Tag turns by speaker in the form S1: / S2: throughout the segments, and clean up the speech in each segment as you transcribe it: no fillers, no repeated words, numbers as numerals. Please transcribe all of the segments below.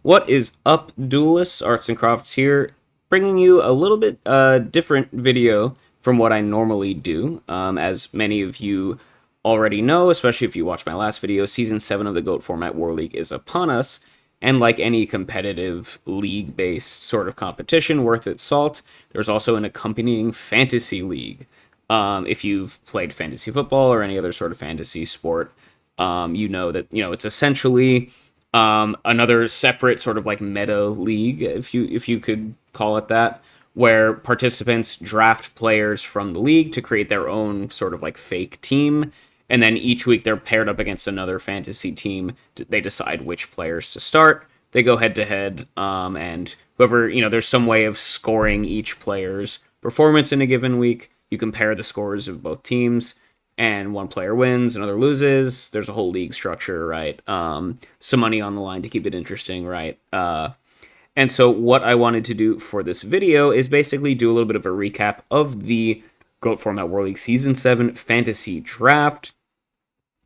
S1: What is up, duelists? Arts and Crafts here, bringing you a little bit different video from what I normally do. As many of you already know, especially if you watched my last video, Season 7 of the GOAT Format War League is upon us, and like any competitive league-based sort of competition worth its salt, there's also an accompanying fantasy league. If you've played fantasy football or any other sort of fantasy sport, you know that it's essentially another separate sort of like meta league, if you could call it that, where participants draft players from the league to create their own sort of like fake team, and then each week they're paired up against another fantasy team. They decide which players to start. They go head to head, and whoever there's some way of scoring each player's performance in a given week. You compare the scores of both teams, and one player wins, another loses. There's a whole league structure, right? Some money on the line to keep it interesting, right? And so what I wanted to do for this video is basically do a little bit of a recap of the GOAT Format War League Season 7 Fantasy Draft.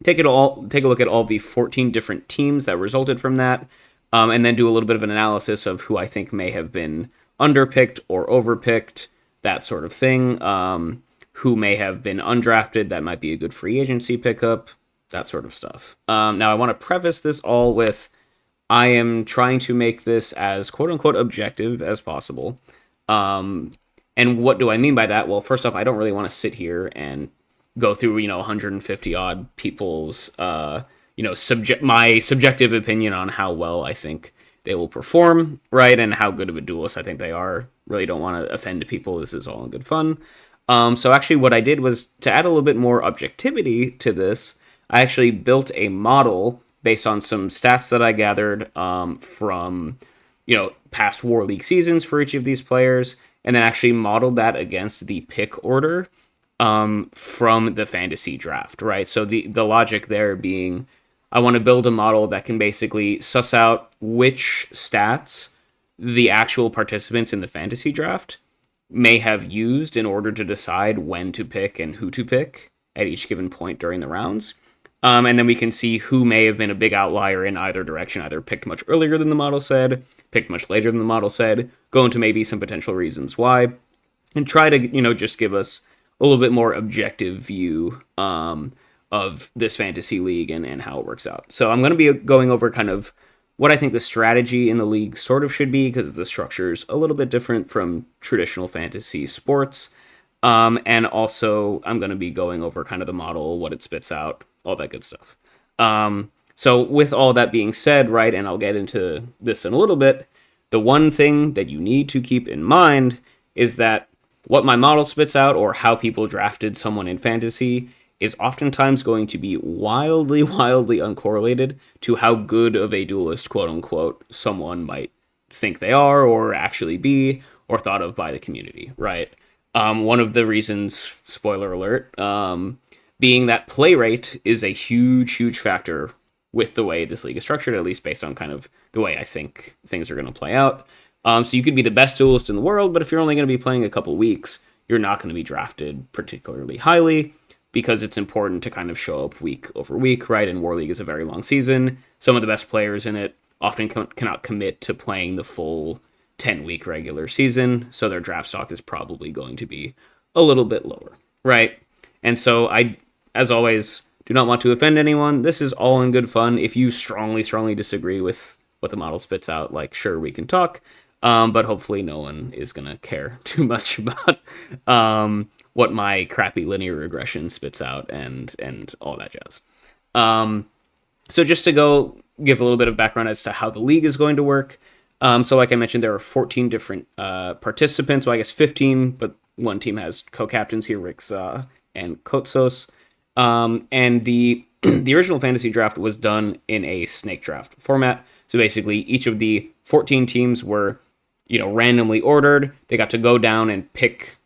S1: Take a look at all the 14 different teams that resulted from that, and then do a little bit of an analysis of who I think may have been underpicked or overpicked, that sort of thing. Who may have been undrafted that might be a good free agency pickup, that sort of stuff. Now, I want to preface this all with I am trying to make this as quote-unquote objective as possible. And what do I mean by that? Well, first off, I don't really want to sit here and go through 150 odd people's my subjective opinion on how well I think they will perform, right, and how good of a duelist I think they are. Really don't want to offend people. This is all in good fun. So actually what I did was, to add a little bit more objectivity to this, I actually built a model based on some stats that I gathered from past War League seasons for each of these players, and then actually modeled that against the pick order from the fantasy draft, right? So the logic there being, I want to build a model that can basically suss out which stats the actual participants in the fantasy draft may have used in order to decide when to pick and who to pick at each given point during the rounds. And then we can see who may have been a big outlier in either direction, either picked much earlier than the model said, picked much later than the model said, go into maybe some potential reasons why, and try to, just give us a little bit more objective view of this fantasy league and how it works out. So I'm going to be going over kind of what I think the strategy in the league sort of should be, because the structure is a little bit different from traditional fantasy sports. And also, I'm going to be going over kind of the model, what it spits out, all that good stuff. So with all that being said, right, and I'll get into this in a little bit, the one thing that you need to keep in mind is that what my model spits out, or how people drafted someone in fantasy, is oftentimes going to be wildly uncorrelated to how good of a duelist, quote-unquote, someone might think they are, or actually be, or thought of by the community, right? One of the reasons, spoiler alert, being that play rate is a huge factor with the way this league is structured, at least based on kind of the way I think things are going to play out. So you could be the best duelist in the world, but if you're only going to be playing a couple weeks, you're not going to be drafted particularly highly, because it's important to kind of show up week over week, right? And War League is a very long season. Some of the best players in it often cannot commit to playing the full 10-week regular season, so their draft stock is probably going to be a little bit lower, right? And so I, as always, do not want to offend anyone. This is all in good fun. If you strongly disagree with what the model spits out, like, sure, we can talk, but hopefully no one is going to care too much about what my crappy linear regression spits out and all that jazz. So just to go give a little bit of background as to how the league is going to work. So like I mentioned, there are 14 different participants. Well, I guess 15, but one team has co-captains here, Rixa and Kotsos. And the the original fantasy draft was done in a snake draft format. So basically, each of the 14 teams were, randomly ordered. They got to go down and pick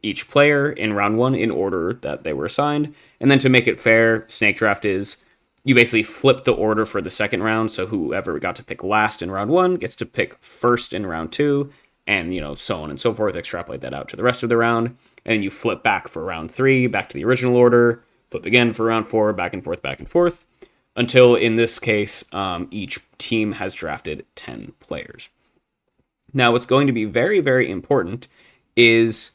S1: each player in round one in order that they were assigned. And then to make it fair, snake draft is, you basically flip the order for the second round, so whoever got to pick last in round one gets to pick first in round two, and so on and so forth. Extrapolate that out to the rest of the round, and then you flip back for round three, back to the original order, flip again for round four, back and forth, until in this case, each team has drafted 10 players. Now, what's going to be very, very important is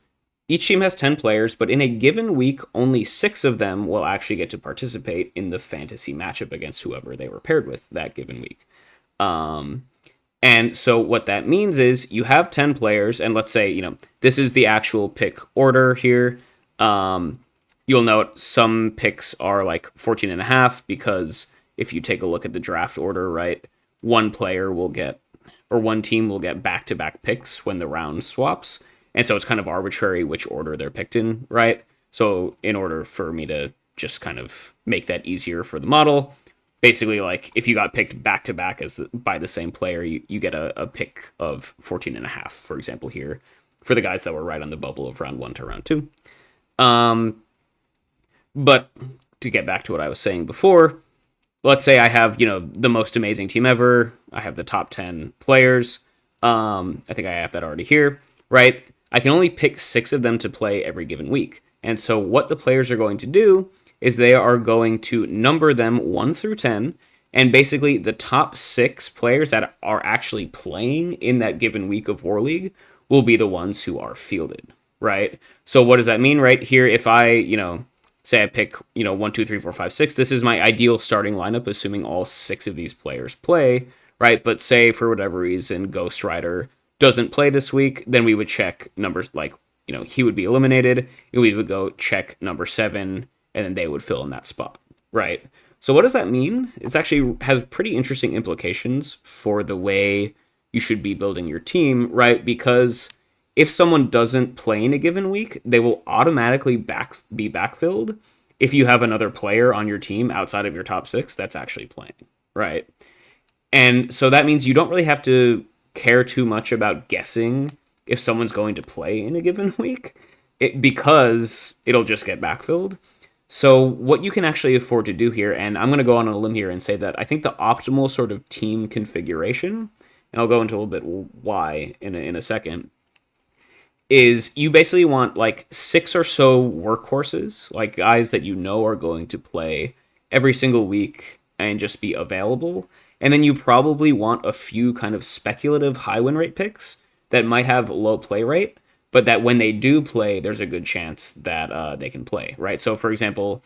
S1: each team has 10 players, but in a given week, only 6 of them will actually get to participate in the fantasy matchup against whoever they were paired with that given week. And so what that means is you have 10 players, and let's say, this is the actual pick order here. You'll note some picks are like 14 and a half because if you take a look at the draft order, right, one team will get back-to-back picks when the round swaps. And so it's kind of arbitrary which order they're picked in, right? So in order for me to just kind of make that easier for the model, basically, like, if you got picked back-to-back by the same player, you get a pick of 14 and a half, for example, here, for the guys that were right on the bubble of round 1 to round 2. But to get back to what I was saying before, let's say I have, the most amazing team ever. I have the top 10 players. I think I have that already here, right? I can only pick 6 of them to play every given week. And so what the players are going to do is they are going to number them 1 through 10, and basically the top 6 players that are actually playing in that given week of War League will be the ones who are fielded, right? So what does that mean, right? Here, if I, say I pick, 1, 2, 3, 4, 5, 6, this is my ideal starting lineup, assuming all 6 of these players play, right? But say for whatever reason, Ghost Rider doesn't play this week, then we would check numbers like, he would be eliminated, and we would go check number 7, and then they would fill in that spot, right? So what does that mean? It actually has pretty interesting implications for the way you should be building your team, right? Because if someone doesn't play in a given week, they will automatically be backfilled if you have another player on your team outside of your top 6 that's actually playing, right? And so that means you don't really have to care too much about guessing if someone's going to play in a given week, because it'll just get backfilled. So what you can actually afford to do here, and I'm going to go on a limb here and say that I think the optimal sort of team configuration, and I'll go into a little bit why in a second, is you basically want like 6 or so workhorses, like guys that are going to play every single week and just be available. And then you probably want a few kind of speculative high win rate picks that might have low play rate, but that when they do play, there's a good chance that they can play, right? So, for example,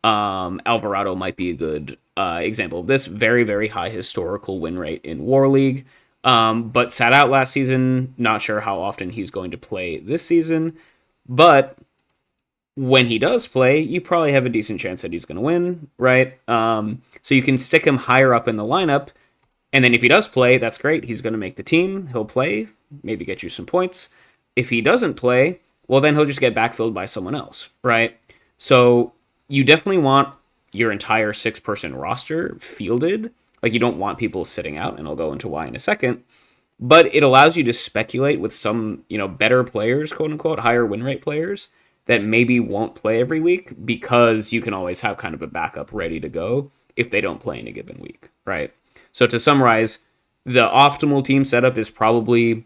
S1: Alvarado might be a good example of this. Very, very high historical win rate in War League, but sat out last season. Not sure how often he's going to play this season, but when he does play, you probably have a decent chance that he's going to win, right? So you can stick him higher up in the lineup, and then if he does play, that's great. He's going to make the team. He'll play, maybe get you some points. If he doesn't play, well, then he'll just get backfilled by someone else, right? So you definitely want your entire 6-person roster fielded. Like, you don't want people sitting out, and I'll go into why in a second. But it allows you to speculate with some, better players, quote unquote, higher win rate players that maybe won't play every week, because you can always have kind of a backup ready to go if they don't play in a given week, right? So to summarize, the optimal team setup is probably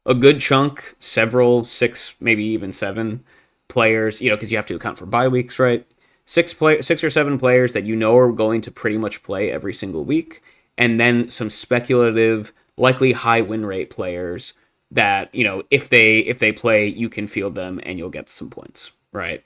S1: a good chunk, 6, maybe even 7 players, because you have to account for bye weeks, right? 6 or 7 players that are going to pretty much play every single week, and then some speculative, likely high win rate players that, if they play, you can field them and you'll get some points, right?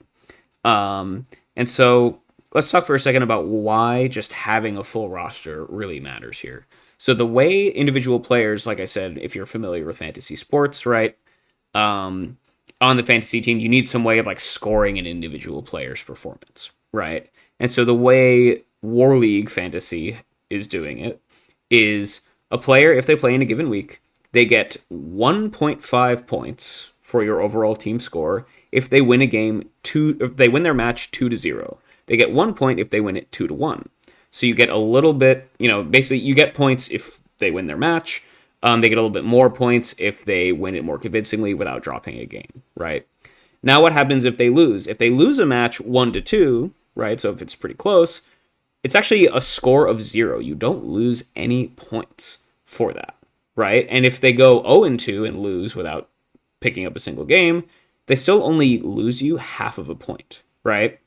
S1: And so let's talk for a second about why just having a full roster really matters here. So the way individual players, like I said, if you're familiar with fantasy sports, right, on the fantasy team, you need some way of like scoring an individual player's performance, right? And so the way War League Fantasy is doing it is a player, if they play in a given week, they get 1.5 points for your overall team score if they win if they win their match 2-0. They get 1 point if they win it 2-1. So you get a little bit, basically you get points if they win their match. They get a little bit more points if they win it more convincingly without dropping a game, right? Now what happens if they lose? If they lose a match 1-2, right, so if it's pretty close, it's actually a score of 0. You don't lose any points for that, right? And if they go 0-2 and lose without picking up a single game, they still only lose you half of a point, right?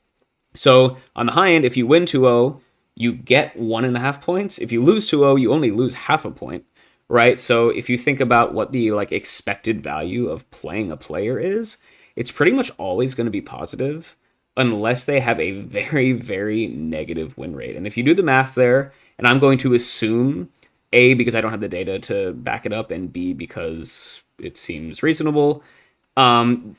S1: So on the high end, if you win 2-0, you get 1.5 points. If you lose 2-0, you only lose half a point, right? So if you think about what the like expected value of playing a player is, it's pretty much always going to be positive unless they have a very, very negative win rate. And if you do the math there, and I'm going to assume A, because I don't have the data to back it up, and B, because it seems reasonable, um,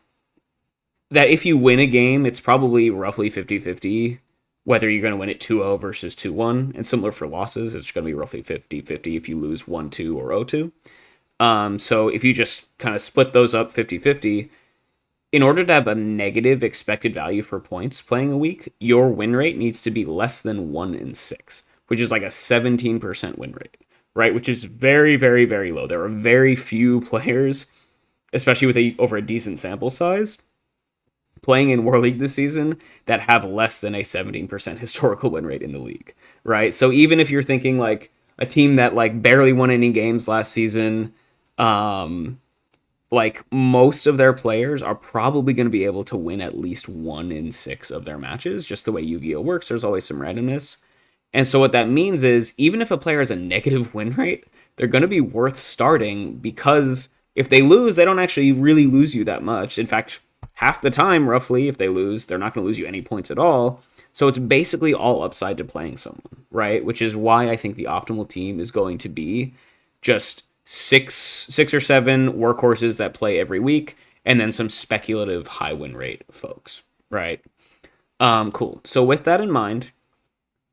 S1: that if you win a game, it's probably roughly 50-50 whether you're going to win it 2-0 versus 2-1. And similar for losses, it's going to be roughly 50-50 if you lose 1-2 or 0-2. So if you just kind of split those up 50-50, in order to have a negative expected value for points playing a week, your win rate needs to be less than 1 in 6, which is like a 17% win rate, right? Which is very, very, very low. There are very few players, especially with over a decent sample size, playing in War League this season that have less than a 17% historical win rate in the league, right? So even if you're thinking like a team that like barely won any games last season, like most of their players are probably going to be able to win at least 1 in 6 of their matches. Just the way Yu-Gi-Oh works, there's always some randomness. And so what that means is even if a player has a negative win rate, they're going to be worth starting because if they lose, they don't actually really lose you that much. In fact, half the time, roughly, if they lose, they're not going to lose you any points at all. So it's basically all upside to playing someone, right? Which is why I think the optimal team is going to be just six or seven workhorses that play every week, and then some speculative high win rate folks, right? Cool. So with that in mind,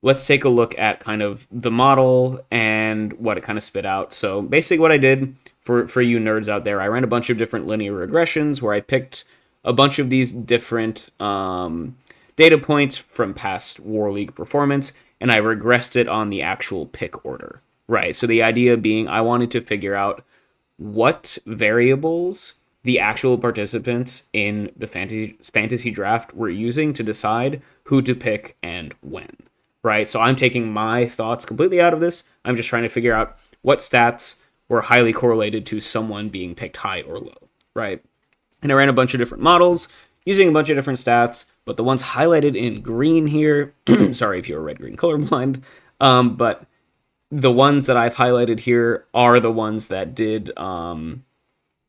S1: let's take a look at kind of the model and what it kind of spit out. So basically what I did for you nerds out there, I ran a bunch of different linear regressions where I picked a bunch of these different data points from past War League performance, and I regressed it on the actual pick order, right? So the idea being I wanted to figure out what variables the actual participants in the fantasy draft were using to decide who to pick and when, right? So I'm taking my thoughts completely out of this. I'm just trying to figure out what stats were highly correlated to someone being picked high or low, right? And I ran a bunch of different models using a bunch of different stats, but the ones highlighted in green here, sorry if you're red-green colorblind, but the ones that I've highlighted here are the ones that did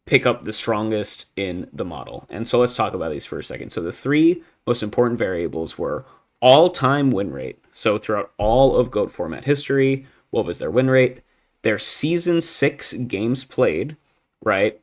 S1: pick up the strongest in the model. And so let's talk about these for a second. So the three most important variables were all-time win rate. So throughout all of GOAT format history, what was their win rate? Their season 6 games played, right?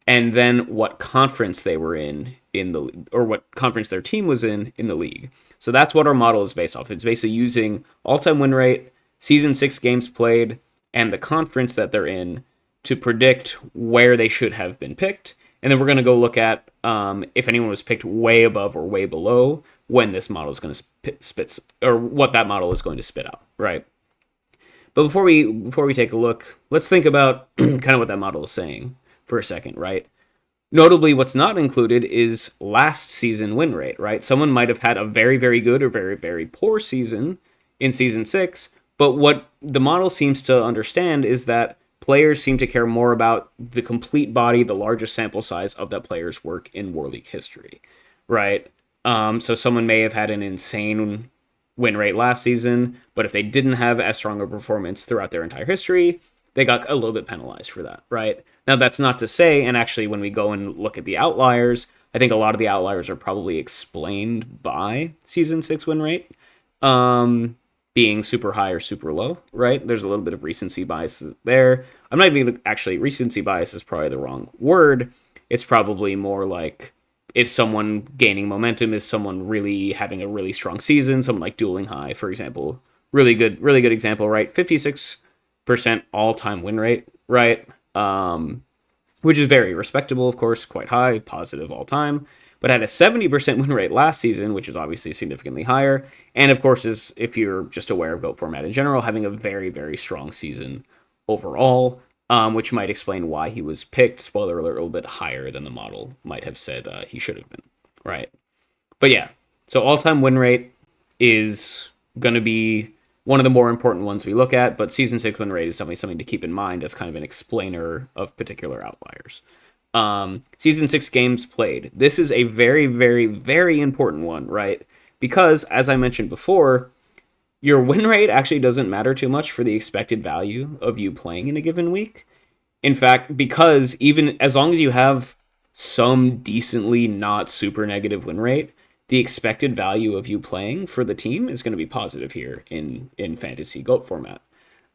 S1: And then what conference they were in the, or what conference their team was in the league. So that's what our model is based off. It's basically using all-time win rate, season 6 games played, and the conference that they're in to predict where they should have been picked. And then we're going to go look at if anyone was picked way above or way below when this model is going to spit, or what that model is going to spit out, right? But before we take a look, let's think about kind of what that model is saying for a second, right? Notably, what's not included is last season win rate, right? Someone might have had a very, very good or very, very poor season in season 6, but what the model seems to understand is that players seem to care more about the complete body, the largest sample size of that player's work in War League history, right? So someone may have had an insane win rate last season, but if they didn't have as strong a performance throughout their entire history, they got a little bit penalized for that, right? Now, that's not to say, and actually when we go and look at the outliers, I think a lot of the outliers are probably explained by season 6 win rate being super high or super low, right? There's a little bit of recency bias there. I'm not even, actually, recency bias is probably the wrong word. It's probably more like if someone gaining momentum is someone really having a really strong season, someone like Dueling High, for example. Really good example, right? 56% all-time win rate, right? Which is very respectable, of course, quite high, positive all-time, but had a 70% win rate last season, which is obviously significantly higher, and of course is, if you're just aware of GOAT format in general, having a very, very strong season overall, which might explain why he was picked, spoiler alert, a little bit higher than the model might have said he should have been, right? But yeah, so all-time win rate is going to be one of the more important ones we look at, but season 6 win rate is definitely something to keep in mind as kind of an explainer of particular outliers. Season 6 games played. This is a very, very, very important one, right? Because, as I mentioned before, Your win rate actually doesn't matter too much for the expected value of you playing in a given week. In fact, because even as long as you have some decently not super negative win rate, the expected value of you playing for the team is going to be positive here in fantasy GOAT format.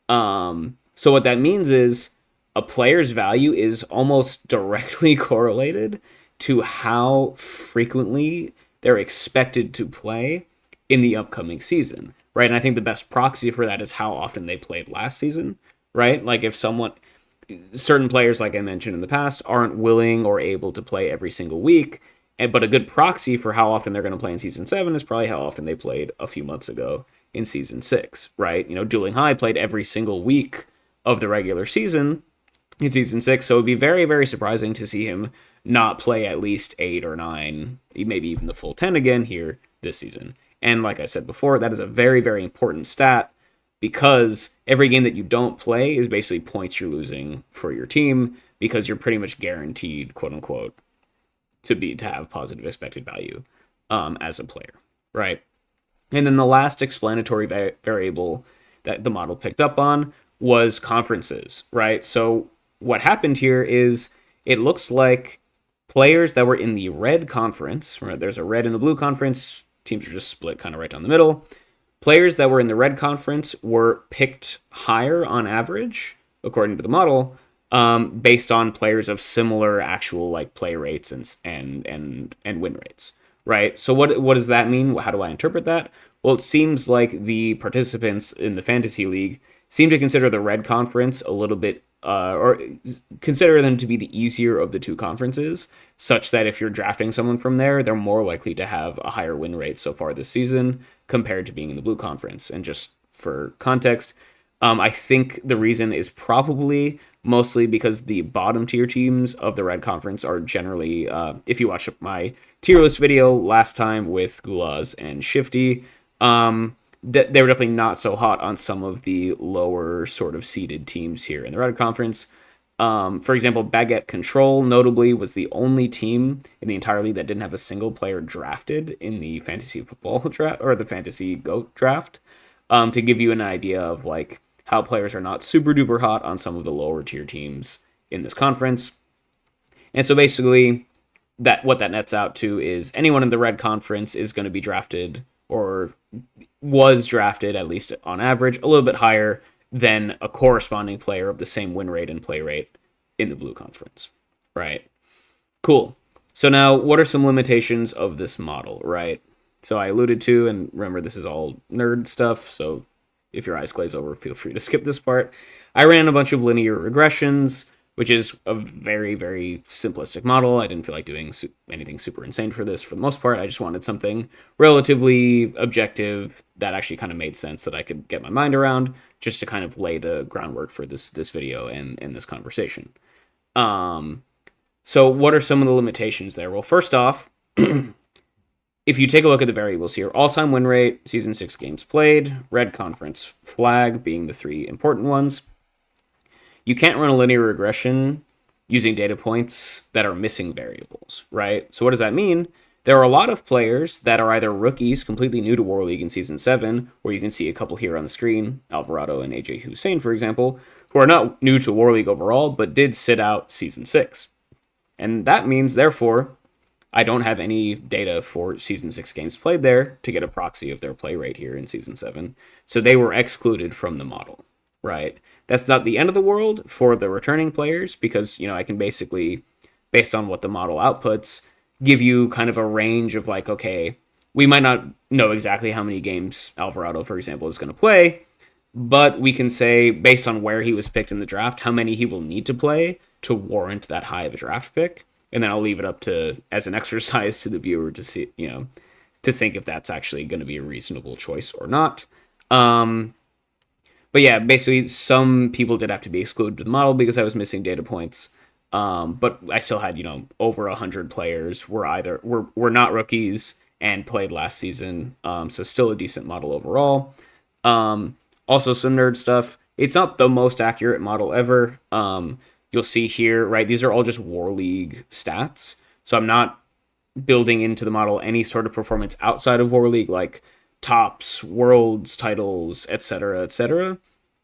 S1: So what that means is a player's value is almost directly correlated to how frequently they're expected to play in the upcoming season, right? And I think the best proxy for that is how often they played last season, right? Like if someone certain players, like I mentioned in the past, aren't willing or able to play every single week. But a good proxy for how often they're going to play in season 7 is probably how often they played a few months ago in season 6, right? You know, Dueling High played every single week of the regular season in season 6, so it'd be very, very surprising to see him not play at least 8 or 9, maybe even the full 10 again here this season. And like I said before, that is a very, very important stat because every game that you don't play is basically points you're losing for your team because you're pretty much guaranteed, quote unquote, to have positive expected value as a player, right? And then the last explanatory variable that the model picked up on was conferences, right? So what happened here is it looks like players that were in the red conference, right? There's a red and a blue conference. Teams are just split kind of right down the middle. Players that were in the red conference were picked higher on average, according to the model, based on players of similar actual like play rates and win rates, right? So what does that mean? How do I interpret that? Well, it seems like the participants in the fantasy league seem to consider the red conference a little bit, or consider them to be the easier of the two conferences, such that if you're drafting someone from there, they're more likely to have a higher win rate so far this season compared to being in the blue conference. And just for context, I think the reason is probably mostly because the bottom tier teams of the red conference are generally, if you watch my tier list video last time with Gulaz and Shifty, they were definitely not so hot on some of the lower sort of seeded teams here in the red conference. For example, Baguette Control notably was the only team in the entire league that didn't have a single player drafted in the fantasy football draft or the fantasy GOAT draft. To give you an idea of like how players are not super duper hot on some of the lower tier teams in this conference. And so basically that what that nets out to is anyone in the red conference is going to be drafted or was drafted, at least on average, a little bit higher than a corresponding player of the same win rate and play rate in the blue conference, right? Cool. So now, what are some limitations of this model, right? So I alluded to, and remember, this is all nerd stuff, so if your eyes glaze over, feel free to skip this part. I ran a bunch of linear regressions, which is a very, very simplistic model. I didn't feel like doing anything super insane for this for the most part. I just wanted something relatively objective that actually kind of made sense that I could get my mind around just to kind of lay the groundwork for this video and this conversation. So what are some of the limitations there? Well, first off, if you take a look at the variables here, all-time win rate, season 6 games played, red conference flag being the three important ones. You can't run a linear regression using data points that are missing variables, right? So what does that mean? There are a lot of players that are either rookies, completely new to War League in Season 7, where you can see a couple here on the screen, Alvarado and AJ Hussein, for example, who are not new to War League overall, but did sit out Season 6. And that means, therefore, I don't have any data for Season 6 games played there to get a proxy of their play rate here in Season 7. So they were excluded from the model, right? That's not the end of the world for the returning players because, you know, I can basically, based on what the model outputs, give you kind of a range of like, okay, we might not know exactly how many games Alvarado, for example, is going to play, but we can say, based on where he was picked in the draft, how many he will need to play to warrant that high of a draft pick. And then I'll leave it up to, as an exercise to the viewer to see, you know, to think if that's actually going to be a reasonable choice or not. But yeah, basically, some people did have to be excluded to the model because I was missing data points. But I still had, you know, over 100 players were not rookies and played last season. So still a decent model overall. Also some nerd stuff. It's not the most accurate model ever. You'll see here, right? These are all just War League stats. So I'm not building into the model any sort of performance outside of War League, like tops, worlds, titles, etc., etc.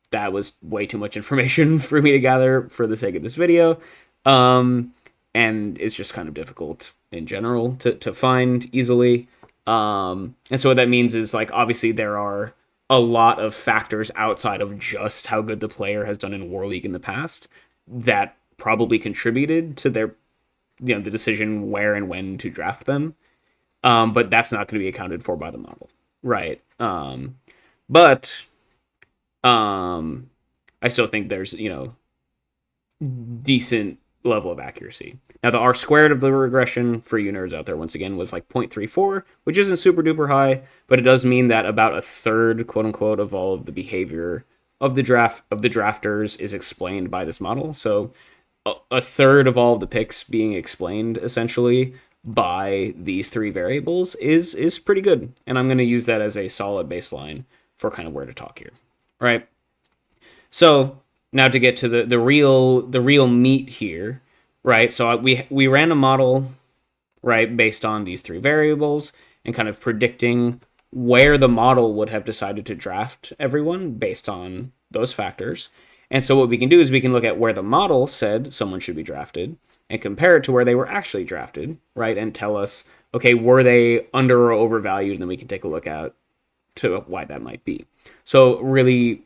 S1: That was way too much information for me to gather for the sake of this video. And it's just kind of difficult in general to find easily. And so what that means is, like, obviously there are a lot of factors outside of just how good the player has done in War League in the past that probably contributed to their, the decision where and when to draft them. But that's not going to be accounted for by the model, right? But I still think there's, decent level of accuracy. Now, the R squared of the regression for you nerds out there, once again, was like 0.34, which isn't super duper high, but it does mean that about a third, quote unquote, of all of the behavior of the drafters is explained by this model. So a third of all of the picks being explained essentially by these three variables is pretty good. And I'm going to use that as a solid baseline for kind of where to talk here. All right. So now to get to the real meat here, right? So we ran a model, right, based on these three variables and kind of predicting where the model would have decided to draft everyone based on those factors. And so what we can do is we can look at where the model said someone should be drafted and compare it to where they were actually drafted, right? And tell us, okay, were they under or overvalued? And then we can take a look at to why that might be. So really,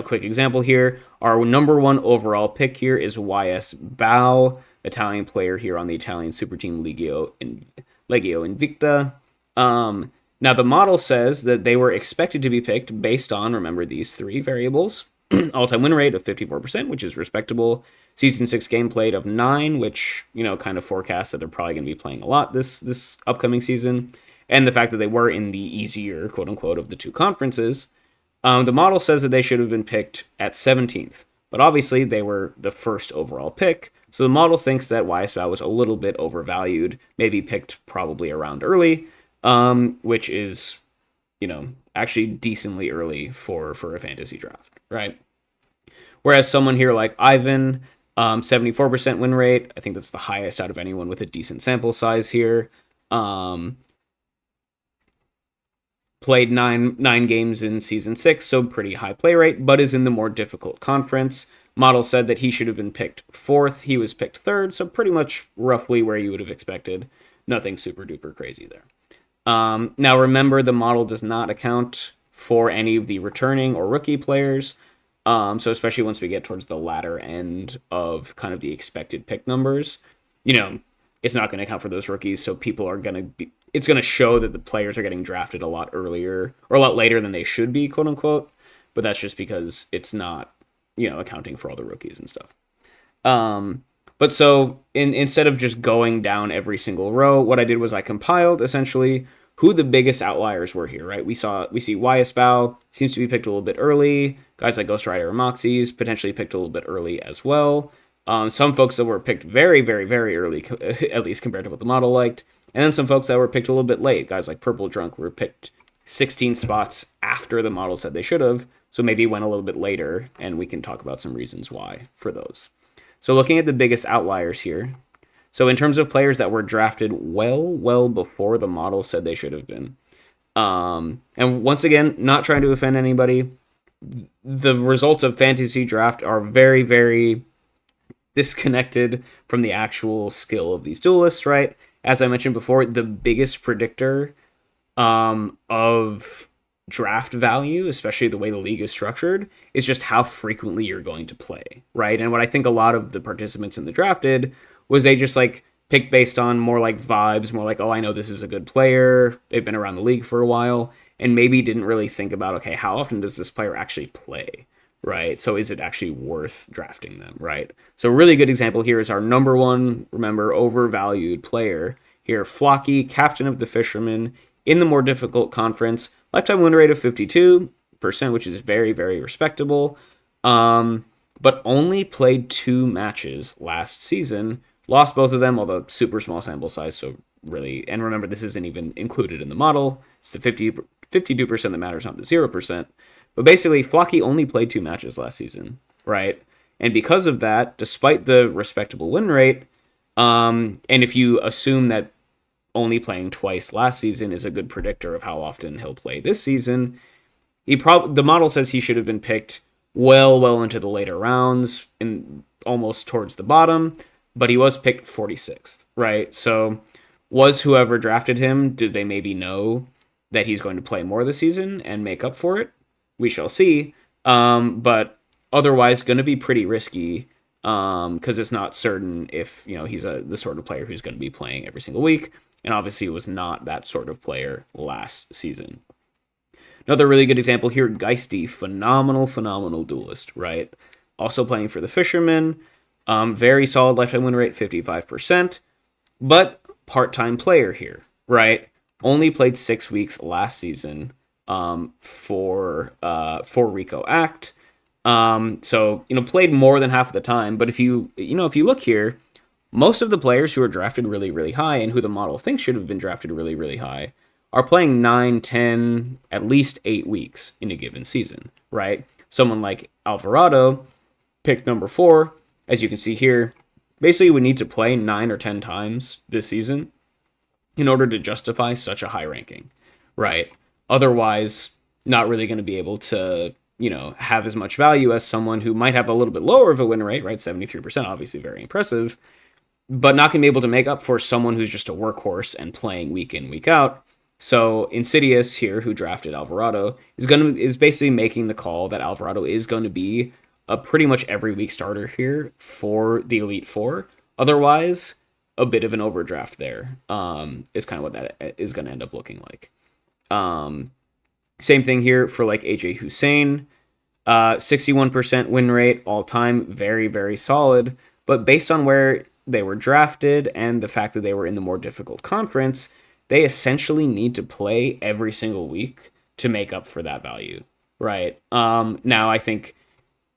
S1: quick example here. Our number one overall pick here is YS Bao, Italian player here on the Italian super team Legio Invicta. Now, the model says that they were expected to be picked based on, remember, these three variables. All-time win rate of 54%, which is respectable. Season 6 game played of 9, which, kind of forecasts that they're probably going to be playing a lot this upcoming season. And the fact that they were in the easier, quote-unquote, of the two conferences. The model says that they should have been picked at 17th. But obviously, they were the first overall pick. So the model thinks that YSVAL was a little bit overvalued, maybe picked probably around early, which is, actually decently early for a fantasy draft, right? Whereas someone here like Ivan, 74% win rate, I think that's the highest out of anyone with a decent sample size here. Played nine games in season 6, so pretty high play rate, but is in the more difficult conference. Model said that he should have been picked 4th. He was picked 3rd, so pretty much roughly where you would have expected. Nothing super duper crazy there. Now remember, the model does not account for any of the returning or rookie players. So especially once we get towards the latter end of kind of the expected pick numbers, it's not going to account for those rookies. So people are going to be, it's going to show that the players are getting drafted a lot earlier or a lot later than they should be, quote unquote. But that's just because it's not, accounting for all the rookies and stuff. But so instead of just going down every single row, what I did was I compiled essentially who the biggest outliers were here, right? We see YS Bao seems to be picked a little bit early. Guys like Ghost Rider and Moxie's potentially picked a little bit early as well. Some folks that were picked very, very, very early, at least compared to what the model liked. And then some folks that were picked a little bit late. Guys like Purple Drunk were picked 16 spots after the model said they should have. So maybe went a little bit later, and we can talk about some reasons why for those. So looking at the biggest outliers here. So in terms of players that were drafted well before the model said they should have been. And once again, not trying to offend anybody. The results of fantasy draft are very, very disconnected from the actual skill of these duelists, right? As I mentioned before, the biggest predictor of draft value, especially the way the league is structured, is just how frequently you're going to play, right? And what I think a lot of the participants in the draft did was they just like picked based on more like vibes, more like, oh, I know this is a good player, they've been around the league for a while, and maybe didn't really think about, okay, how often does this player actually play, right? So is it actually worth drafting them, right? So a really good example here is our number one, remember, overvalued player here, Flocky, captain of the Fishermen, in the more difficult conference, lifetime win rate of 52%, which is very, very respectable, but only played 2 matches last season, lost both of them, although super small sample size, so really, and remember, this isn't even included in the model, it's the 52% that matters, not the 0%, but basically, Flocky only played 2 matches last season, right? And because of that, despite the respectable win rate, and if you assume that only playing twice last season is a good predictor of how often he'll play this season. The model says he should have been picked well into the later rounds and almost towards the bottom, but he was picked 46th, right? So was whoever drafted him, did they maybe know that he's going to play more this season and make up for it? We shall see. But otherwise, going to be pretty risky because it's not certain if he's the sort of player who's going to be playing every single week, and obviously was not that sort of player last season. Another really good example here, Geisty, phenomenal duelist, right? Also playing for the Fishermen, very solid lifetime win rate, 55%, but part-time player here, right? Only played 6 weeks last season for Rico Act. So played more than half of the time. But if you look here, most of the players who are drafted really high and who the model thinks should have been drafted really high are playing 9, 10, at least 8 weeks in a given season, right? Someone like Alvarado, picked number 4, as you can see here, basically would need to play 9 or 10 times this season in order to justify such a high ranking, right? Otherwise, not really going to be able to, have as much value as someone who might have a little bit lower of a win rate, right? 73%, obviously very impressive, but not going to be able to make up for someone who's just a workhorse and playing week in, week out. So Insidious here, who drafted Alvarado, is basically making the call that Alvarado is going to be a pretty much every week starter here for the Elite Four. Otherwise, a bit of an overdraft there is kind of what that is going to end up looking like. Same thing here for like AJ Hussein, 61% win rate all time, very solid. But based on where they were drafted and the fact that they were in the more difficult conference, they essentially need to play every single week to make up for that value, right? Now, I think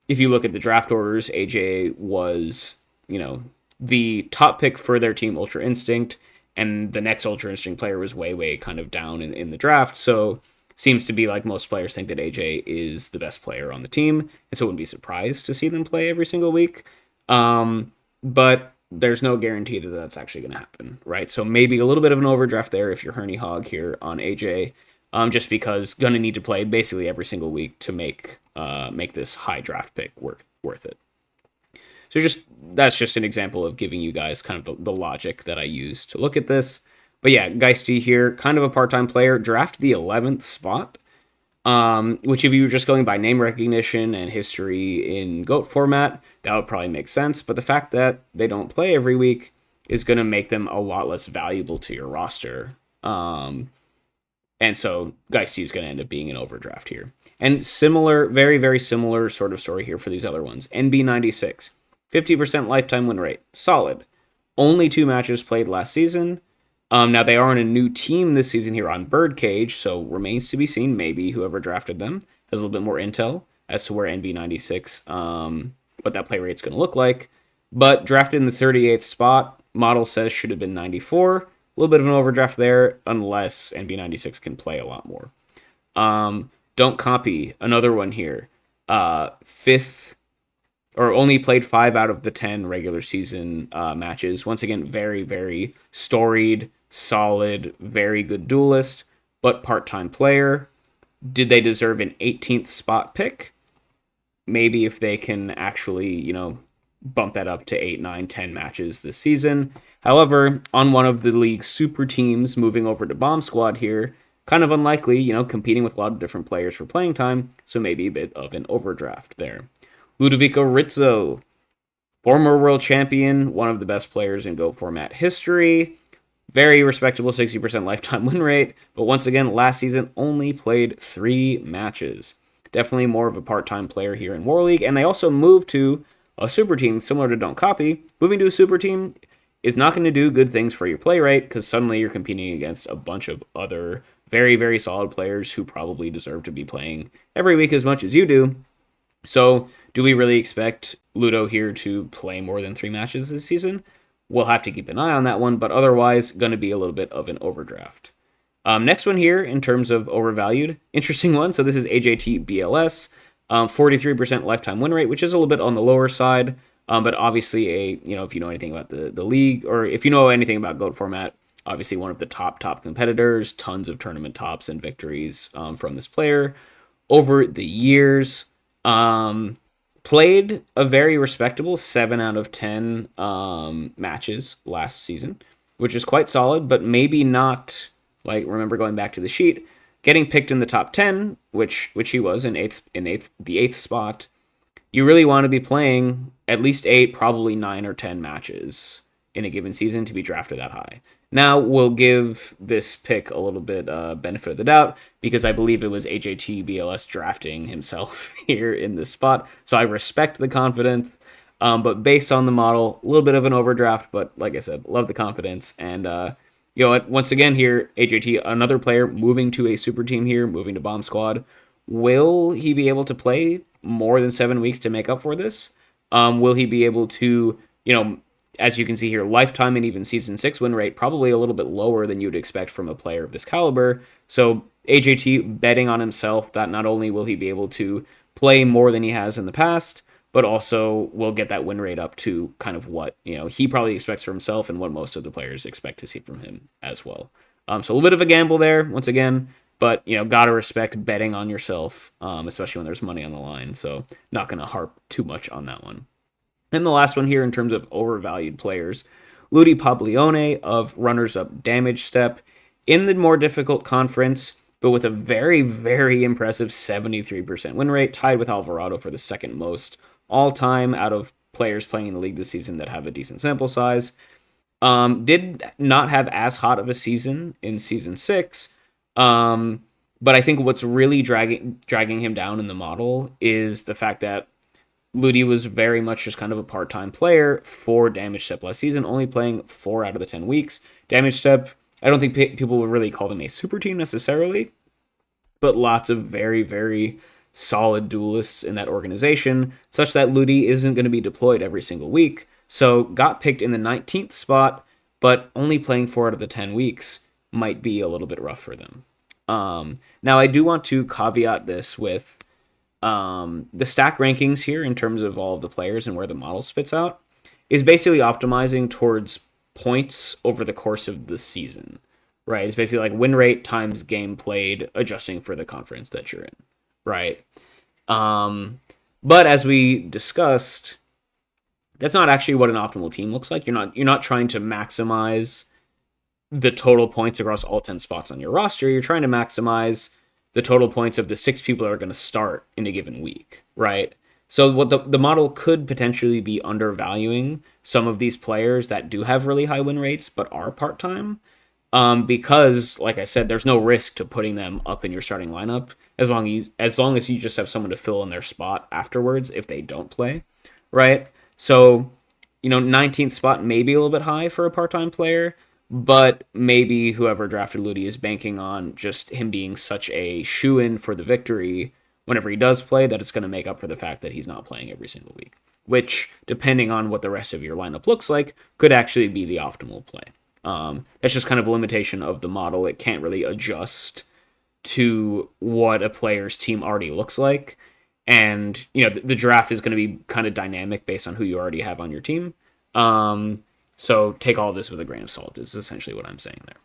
S1: if you look at the draft orders, AJ was, the top pick for their team, Ultra Instinct, and the next Ultra Instinct player was way kind of down in the draft. So seems to be like most players think that AJ is the best player on the team, and so wouldn't be surprised to see them play every single week. But there's no guarantee that that's actually going to happen, right? So maybe a little bit of an overdraft there if you're Herney Hog here on AJ, just because going to need to play basically every single week to make this high draft pick worth it. So that's just an example of giving you guys kind of the logic that I use to look at this. But yeah, Geisty here, kind of a part-time player, draft the 11th spot, which if you were just going by name recognition and history in GOAT format, that would probably make sense. But the fact that they don't play every week is going to make them a lot less valuable to your roster. And so Geisty is going to end up being an overdraft here. And similar, very similar sort of story here for these other ones. NB96, 50% lifetime win rate, solid. Only 2 matches played last season. Now, they are on a new team this season here on Birdcage, so remains to be seen. Maybe whoever drafted them has a little bit more intel as to where NB96, what that play rate's going to look like. But drafted in the 38th spot, model says should have been 94. A little bit of an overdraft there, unless NB96 can play a lot more. Don't Copy, another one here. 5th, or only played 5 out of the 10 regular season matches. Once again, very storied, solid, very good duelist, but part-time player. Did they deserve an 18th spot pick? Maybe if they can actually, bump that up to 8, 9, 10 matches this season. However, on one of the league's super teams moving over to Bomb Squad here, kind of unlikely, competing with a lot of different players for playing time, so maybe a bit of an overdraft there. Ludovico Rizzo, former world champion, one of the best players in GOAT format history. Very respectable 60% lifetime win rate, but once again, last season only played 3 matches. Definitely more of a part-time player here in War League, and they also moved to a super team similar to Don't Copy. Moving to a super team is not going to do good things for your play rate, because suddenly you're competing against a bunch of other very solid players who probably deserve to be playing every week as much as you do. So, do we really expect Ludo here to play more than 3 matches this season? We'll have to keep an eye on that one, but otherwise, going to be a little bit of an overdraft. Next one here, in terms of overvalued, interesting one. So this is AJT BLS, 43% lifetime win rate, which is a little bit on the lower side, but obviously if you know anything about the league, or if you know anything about GOAT format, obviously one of the top competitors, tons of tournament tops and victories from this player over the years. Played a very respectable 7 out of 10 matches last season, which is quite solid, but maybe not, like, remember going back to the sheet, getting picked in the top 10, which he was in the eighth spot. You really want to be playing at least 8, probably 9 or 10 matches in a given season to be drafted that high. Now, we'll give this pick a little bit benefit of the doubt because I believe it was AJT BLS drafting himself here in this spot. So I respect the confidence, but based on the model, a little bit of an overdraft, but like I said, love the confidence. And, you know what, once again here, AJT, another player moving to a super team here, moving to Bomb Squad. Will he be able to play more than 7 weeks to make up for this? Will he be able to, you know, as you can see here, lifetime and even season 6 win rate probably a little bit lower than you'd expect from a player of this caliber. So AJT betting on himself that not only will he be able to play more than he has in the past, but also will get that win rate up to kind of what, you know, he probably expects for himself and what most of the players expect to see from him as well. So a little bit of a gamble there once again, but you know, gotta respect betting on yourself, especially when there's money on the line. So not gonna harp too much on that one. And the last one here in terms of overvalued players, Ludi Pablione of runners-up Damage Step in the more difficult conference, but with a very, very impressive 73% win rate, tied with Alvarado for the second most all-time out of players playing in the league this season that have a decent sample size. Did not have as hot of a season in season 6, but I think what's really dragging him down in the model is the fact that Ludi was very much just kind of a part-time player for Damage Step last season, only playing 4 out of the 10 weeks. Damage Step, I don't think people would really call them a super team necessarily, but lots of very, very solid duelists in that organization, such that Ludi isn't going to be deployed every single week. So got picked in the 19th spot, but only playing 4 out of the 10 weeks might be a little bit rough for them. Now, I do want to caveat this with the stack rankings here in terms of all of the players and where the model spits out is basically optimizing towards points over the course of the season, right? It's basically like win rate times game played, adjusting for the conference that you're in, right? But as we discussed, that's not actually what an optimal team looks like. You're not trying to maximize the total points across all 10 spots on your roster. You're trying to maximize the total points of the 6 people that are going to start in a given week, right? So what the model could potentially be undervaluing some of these players that do have really high win rates but are part-time, because, like I said, there's no risk to putting them up in your starting lineup as long as you just have someone to fill in their spot afterwards if they don't play, right? So, you know, 19th spot may be a little bit high for a part-time player, but maybe whoever drafted Ludi is banking on just him being such a shoo-in for the victory whenever he does play that it's going to make up for the fact that he's not playing every single week, which, depending on what the rest of your lineup looks like, could actually be the optimal play. That's just kind of a limitation of the model. It can't really adjust to what a player's team already looks like. And, you know, the draft is going to be kind of dynamic based on who you already have on your team. So take all of this with a grain of salt is essentially what I'm saying there.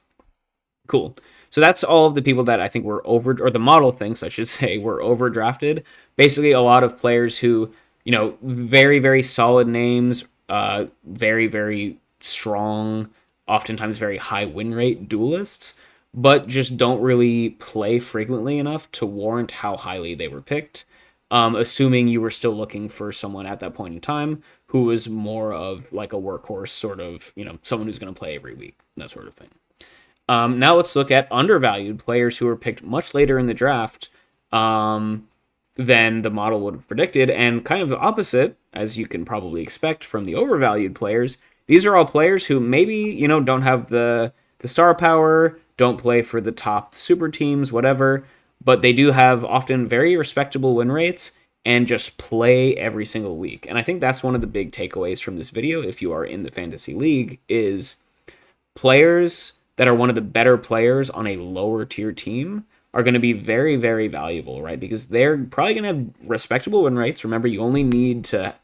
S1: Cool. So that's all of the people that I think were over, or the model thinks, I should say, were overdrafted. Basically, a lot of players who, you know, very, very solid names, very, very strong, oftentimes very high win rate duelists, but just don't really play frequently enough to warrant how highly they were picked. Assuming you were still looking for someone at that point in time who was more of like a workhorse, sort of, you know, someone who's going to play every week, that sort of thing. Now let's look at undervalued players who were picked much later in the draft than the model would have predicted, and kind of the opposite, as you can probably expect from the overvalued players. These are all players who maybe, you know, don't have the star power, don't play for the top super teams, whatever, but they do have often very respectable win rates and just play every single week. And I think that's one of the big takeaways from this video, if you are in the fantasy league, is players that are one of the better players on a lower tier team are going to be very, very valuable, right? Because they're probably going to have respectable win rates. Remember, you only need to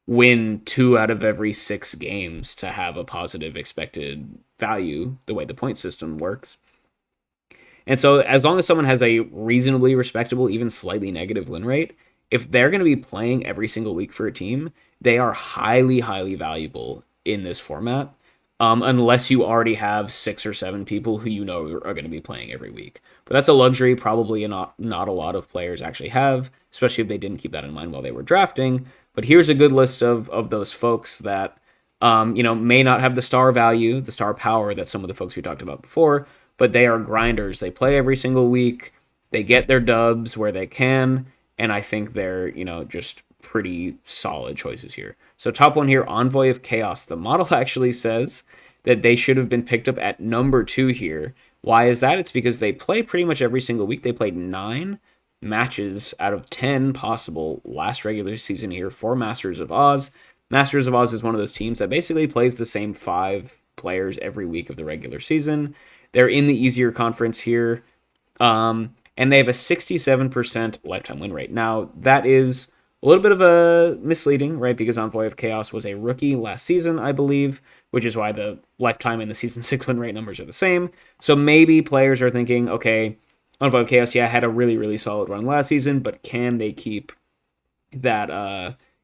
S1: win 2 out of every 6 games to have a positive expected value the way the point system works. And so as long as someone has a reasonably respectable, even slightly negative win rate, if they're going to be playing every single week for a team, they are highly, highly valuable in this format. Unless you already have 6 or 7 people who you know are going to be playing every week. But that's a luxury probably not a lot of players actually have, especially if they didn't keep that in mind while they were drafting. But here's a good list of those folks that may not have the star value, the star power that some of the folks we talked about before, but they are grinders. They play every single week. They get their dubs where they can, and I think they're, just pretty solid choices here. So top one here, Envoy of Chaos. The model actually says that they should have been picked up at number 2 here. Why is that? It's because they play pretty much every single week. They played 9 matches out of 10 possible last regular season here for Masters of Oz. Masters of Oz is one of those teams that basically plays the same 5 players every week of the regular season. They're in the easier conference here, and they have a 67% lifetime win rate. Now, that is a little bit of a misleading, right? Because Envoy of Chaos was a rookie last season, I believe, which is why the lifetime and the season 6 win rate numbers are the same. So maybe players are thinking, okay, Envoy of Chaos, had a really, really solid run last season, but can they keep that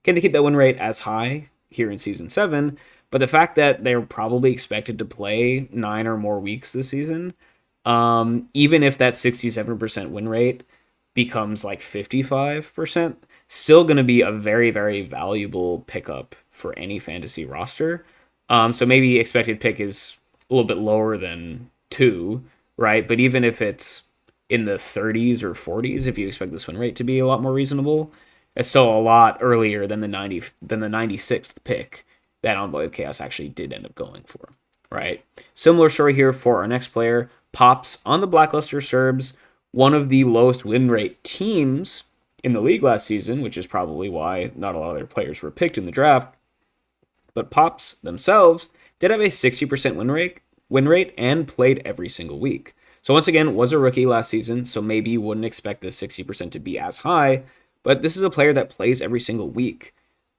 S1: win rate as high here in season 7? But the fact that they're probably expected to play 9 or more weeks this season, even if that 67% win rate becomes like 55%, still going to be a very, very valuable pickup for any fantasy roster. So maybe expected pick is a little bit lower than 2, right? But even if it's in the 30s or 40s, if you expect this win rate to be a lot more reasonable, it's still a lot earlier than the 96th pick that Envoy of Chaos actually did end up going for, right? Similar story here for our next player, Pops on the Blackluster Serbs, one of the lowest win rate teams in the league last season, which is probably why not a lot of their players were picked in the draft. But Pops themselves did have a 60% win rate and played every single week. So once again, was a rookie last season, so maybe you wouldn't expect this 60% to be as high, but this is a player that plays every single week.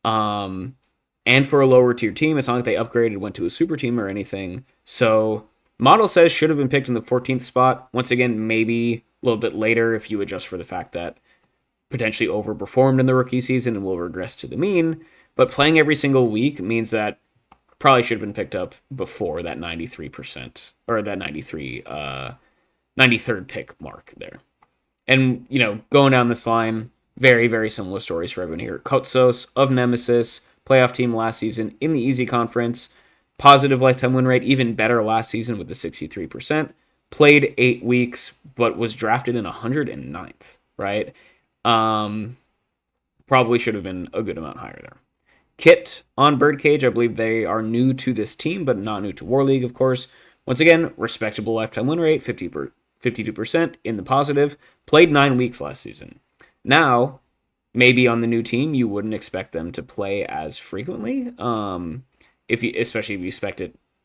S1: And for a lower tier team, it's not like they upgraded, went to a super team or anything. So model says should have been picked in the 14th spot. Once again, maybe a little bit later if you adjust for the fact that potentially overperformed in the rookie season and will regress to the mean. But playing every single week means that probably should have been picked up before that 93% or that 93rd pick mark there. And, going down this line, very, very similar stories for everyone here. Kotsos of Nemesis, playoff team last season in the easy conference, positive lifetime win rate, even better last season with the 63%, played 8 weeks, but was drafted in 109th, right? Probably should have been a good amount higher there. Kit on Birdcage, I believe they are new to this team, but not new to War League, of course. Once again, respectable lifetime win rate, 52% in the positive, played 9 weeks last season. Now, maybe on the new team, you wouldn't expect them to play as frequently, especially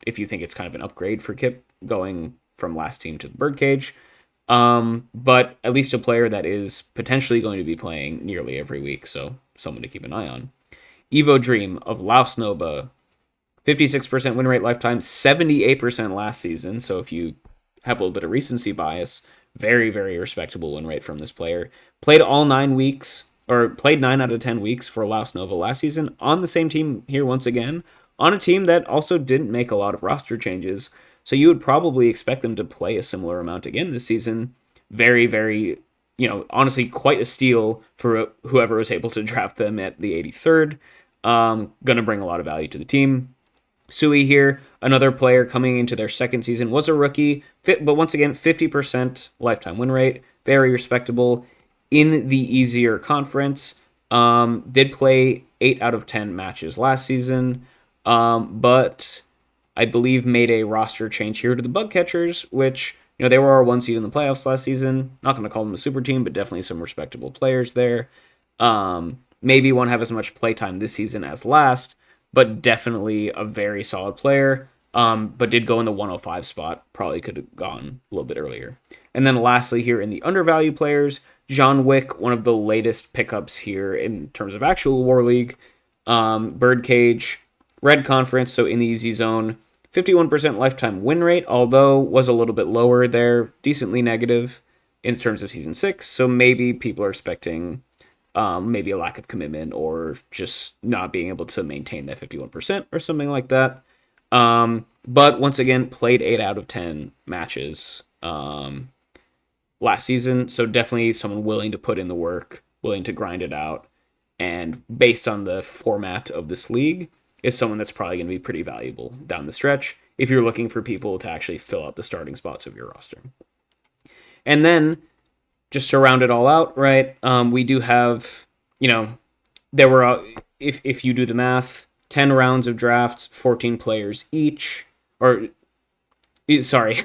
S1: if you think it's kind of an upgrade for Kip going from last team to the Birdcage. But at least a player that is potentially going to be playing nearly every week, so someone to keep an eye on. Evo Dream of Laos Nova, 56% win rate lifetime, 78% last season, so if you have a little bit of recency bias, very, very respectable win rate from this player. Played 9 out of 10 weeks for Laos Nova last season on the same team here once again, on a team that also didn't make a lot of roster changes. So you would probably expect them to play a similar amount again this season. Very, very, honestly, quite a steal for whoever was able to draft them at the 83rd. Going to bring a lot of value to the team. Sui here, another player coming into their second season, was a rookie, but once again, 50% lifetime win rate, very respectable in the easier conference. Did play 8 out of 10 matches last season, but I believe made a roster change here to the Bug Catchers, which, they were our 1 seed in the playoffs last season. Not going to call them a super team, but definitely some respectable players there. Maybe won't have as much playtime this season as last, but definitely a very solid player. But did go in the 105 spot. Probably could have gone a little bit earlier. And then lastly here in the undervalued players, John Wick, one of the latest pickups here in terms of actual War League. Birdcage, Red Conference, so in the easy zone, 51% lifetime win rate, although was a little bit lower there, decently negative in terms of season 6. So maybe people are expecting maybe a lack of commitment or just not being able to maintain that 51% or something like that. But once again, played 8 out of 10 matches last season. So definitely someone willing to put in the work, willing to grind it out. And based on the format of this league, is someone that's probably going to be pretty valuable down the stretch if you're looking for people to actually fill out the starting spots of your roster. And then, just to round it all out, right, we do have, there were, if you do the math, 10 rounds of drafts, 14 players each, or, sorry,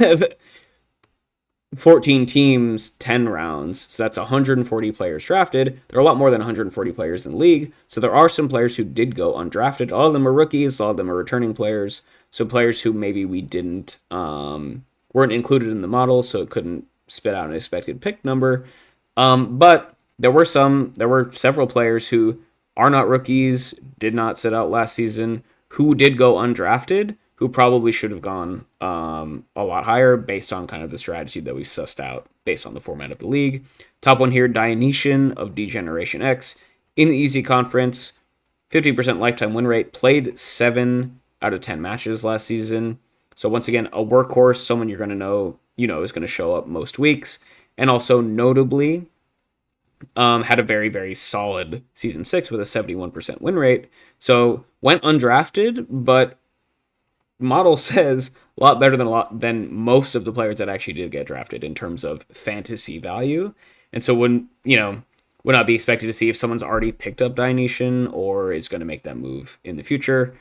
S1: 14 teams, 10 rounds. So that's 140 players drafted. There are a lot more than 140 players in the league. So there are some players who did go undrafted. All of them are rookies. All of them are returning players. So players who maybe we didn't, weren't included in the model, so it couldn't spit out an expected pick number. But there were several players who are not rookies, did not sit out last season, who did go undrafted, who probably should have gone a lot higher based on kind of the strategy that we sussed out based on the format of the league. Top one here, Dionysian of D-Generation X. In the Easy Conference, 50% lifetime win rate, played 7 out of 10 matches last season. So once again, a workhorse, someone you're going to know, is going to show up most weeks. And also notably, had a very, very solid Season 6 with a 71% win rate. So went undrafted, but model says a lot better than most of the players that actually did get drafted in terms of fantasy value. And so would not be expected to see if someone's already picked up Dionysian or is going to make that move in the future.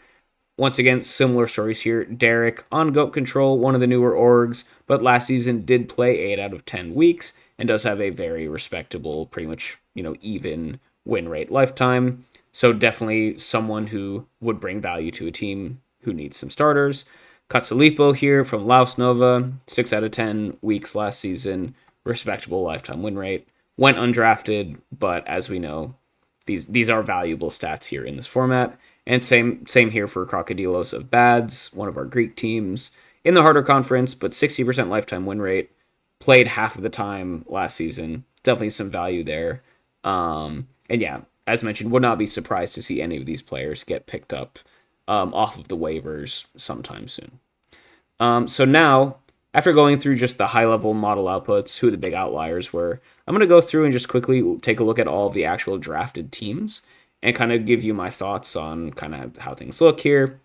S1: Once again, similar stories here. Derek on Goat Control, one of the newer orgs, but last season did play 8 out of 10 weeks and does have a very respectable, pretty much, even win rate lifetime. So definitely someone who would bring value to a team who needs some starters. Katsalipo here from Laos Nova, 6 out of 10 weeks last season, respectable lifetime win rate. Went undrafted, but as we know, these are valuable stats here in this format. And same here for Crocodilos of Bads, one of our Greek teams, in the harder conference, but 60% lifetime win rate. Played half of the time last season. Definitely some value there. And yeah, as mentioned, would not be surprised to see any of these players get picked up off of the waivers sometime soon. So now, after going through just the high-level model outputs, who the big outliers were, I'm going to go through and just quickly take a look at all of the actual drafted teams and kind of give you my thoughts on kind of how things look here.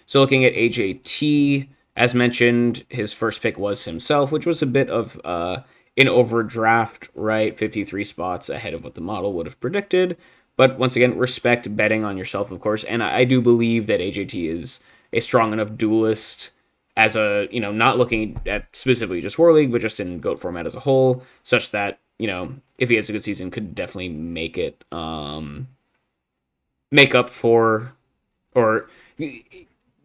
S1: So looking at AJT, as mentioned, his first pick was himself, which was a bit of an overdraft, right? 53 spots ahead of what the model would have predicted. But once again, respect betting on yourself, of course. And I do believe that AJT is a strong enough duelist as a, not looking at specifically just War League, but just in GOAT format as a whole, such that, if he has a good season, could definitely make up for, or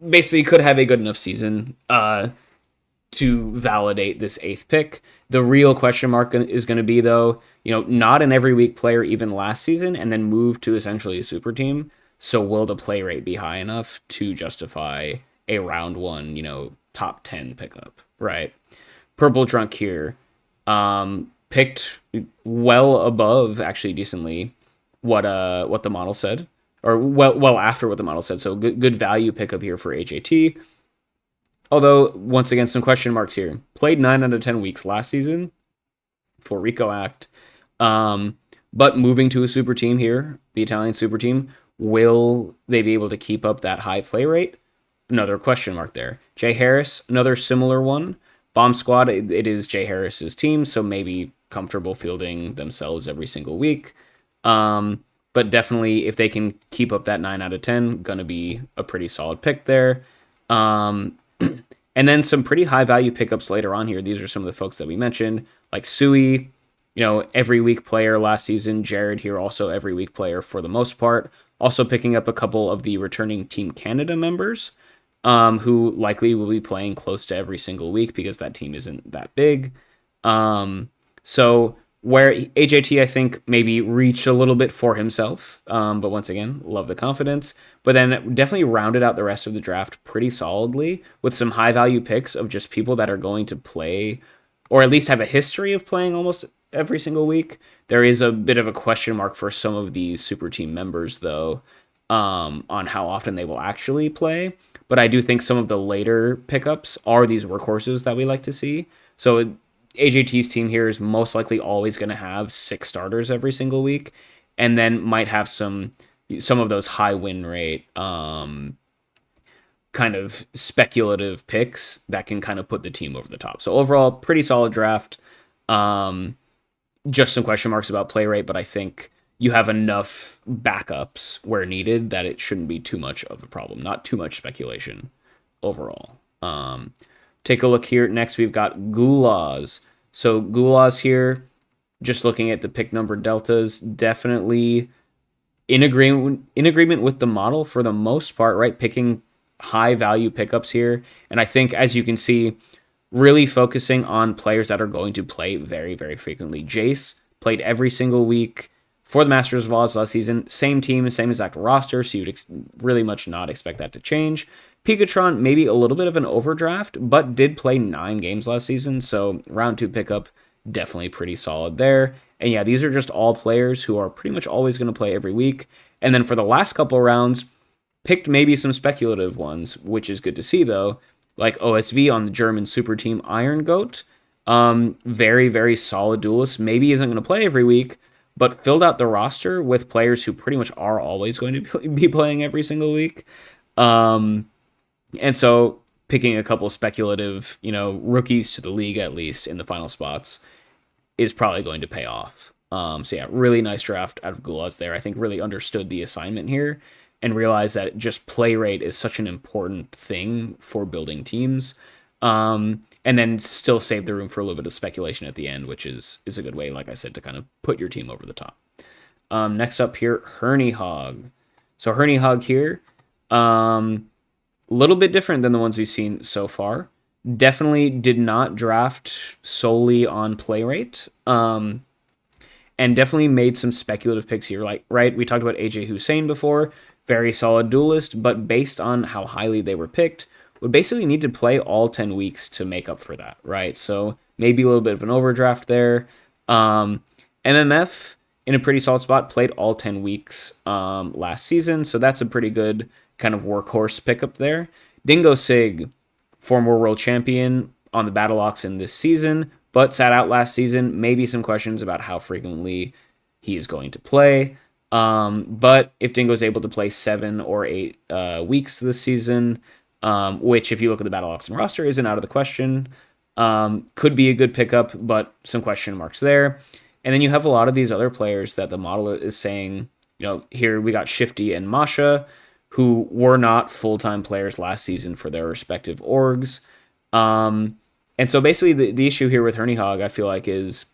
S1: basically could have a good enough season to validate this 8th pick. The real question mark is going to be, though, not an every week player even last season and then moved to essentially a super team. So will the play rate be high enough to justify a round 1, top 10 pickup, right? Purple Drunk here picked well above, actually decently, what the model said, or well after what the model said. So good value pickup here for HAT. Although, once again, some question marks here. Played 9 out of 10 weeks last season for Rico Act. But moving to a super team here, the Italian super team, will they be able to keep up that high play rate? Another question mark there. Jay Harris, another similar one. Bomb Squad, it is Jay Harris's team, so maybe comfortable fielding themselves every single week. But definitely, if they can keep up that 9 out of 10, going to be a pretty solid pick there. And then some pretty high value pickups later on here. These are some of the folks that we mentioned, like Sui, every week player last season. Jared here, also every week player for the most part. Also picking up a couple of the returning Team Canada members, who likely will be playing close to every single week because that team isn't that big. So where AJT, I think, maybe reached a little bit for himself. But once again, love the confidence. But then definitely rounded out the rest of the draft pretty solidly with some high value picks of just people that are going to play, or at least have a history of playing almost every single week. There is a bit of a question mark for some of these super team members, though, on how often they will actually play. But I do think some of the later pickups are these workhorses that we like to see. So AJT's team here is most likely always going to have 6 starters every single week, and then might have some of those high win rate kind of speculative picks that can kind of put the team over the top. So overall, pretty solid draft. Just some question marks about play rate, but I think you have enough backups where needed that it shouldn't be too much of a problem. Not too much speculation overall. Take a look here. Next, we've got Gulaz. So Gulaz here, just looking at the pick number deltas, definitely in agreement with the model for the most part, right? Picking high value pickups here. And I think, as you can see, really focusing on players that are going to play very, very frequently. Jace played every single week for the Masters of Oz last season. Same team, same exact roster, so you'd really much not expect that to change. Pikatron, maybe a little bit of an overdraft, but did play 9 games last season, so round 2 pickup, definitely pretty solid there. And yeah, these are just all players who are pretty much always going to play every week. And then for the last couple rounds, picked maybe some speculative ones, which is good to see, though, like OSV on the German super team Iron Goat. Very, very solid duelist. Maybe isn't going to play every week, but filled out the roster with players who pretty much are always going to be playing every single week. And so picking a couple speculative, rookies to the league, at least in the final spots, is probably going to pay off. So yeah, really nice draft out of Gulaz there. I think really understood the assignment here and realized that just play rate is such an important thing for building teams. And then still save the room for a little bit of speculation at the end, which is a good way, like I said, to kind of put your team over the top. Next up here, Herney Hog. So Herney Hog here, a little bit different than the ones we've seen so far. Definitely did not draft solely on play rate. And definitely made some speculative picks here. Like, right, we talked about AJ Hussein before. Very solid duelist, but based on how highly they were picked, would basically need to play all 10 weeks to make up for that, right? So maybe a little bit of an overdraft there. MMF in a pretty solid spot, played all 10 weeks last season, so that's a pretty good kind of workhorse pickup there. Dingo Sig, former world champion on the Battle Ox in this season, but sat out last season. Maybe some questions about how frequently he is going to play. But if Dingo's able to play 7 or 8 weeks this season, which if you look at the Battle Oxen roster isn't out of the question, could be a good pickup, but some question marks there. And then you have a lot of these other players that the model is saying, here we got Shifty and Masha, who were not full-time players last season for their respective orgs. And so basically the issue here with Herney Hog, I feel like, is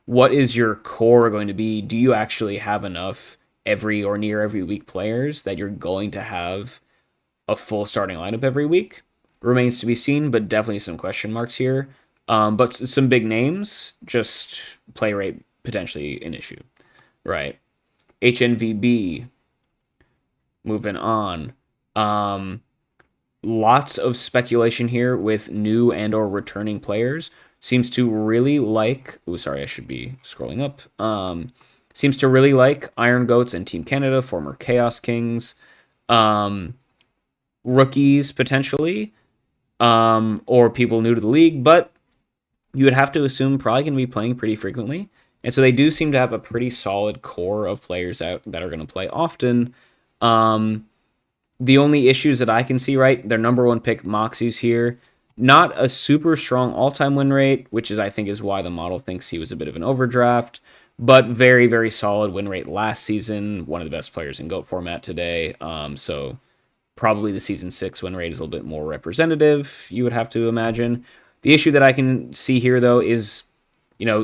S1: what is your core going to be? Do you actually have enough every or near every week players that you're going to have a full starting lineup every week? Remains to be seen, but definitely some question marks here. But some big names, just play rate potentially an issue, right? HNVB, moving on. Lots of speculation here with new and or returning players. Seems to really like... Oh, sorry, I should be scrolling up. Seems to really like Iron Goats and Team Canada, former Chaos Kings. Rookies, potentially. Or people new to the league, but you would have to assume probably going to be playing pretty frequently. And so they do seem to have a pretty solid core of players out that are going to play often. The only issues that I can see, right, their number 1 pick, Moxie's here. Not a super strong all-time win rate, which I think is why the model thinks he was a bit of an overdraft, but very, very solid win rate last season. One of the best players in GOAT format today. So probably the season 6 win rate is a little bit more representative, you would have to imagine. The issue that I can see here, though, is,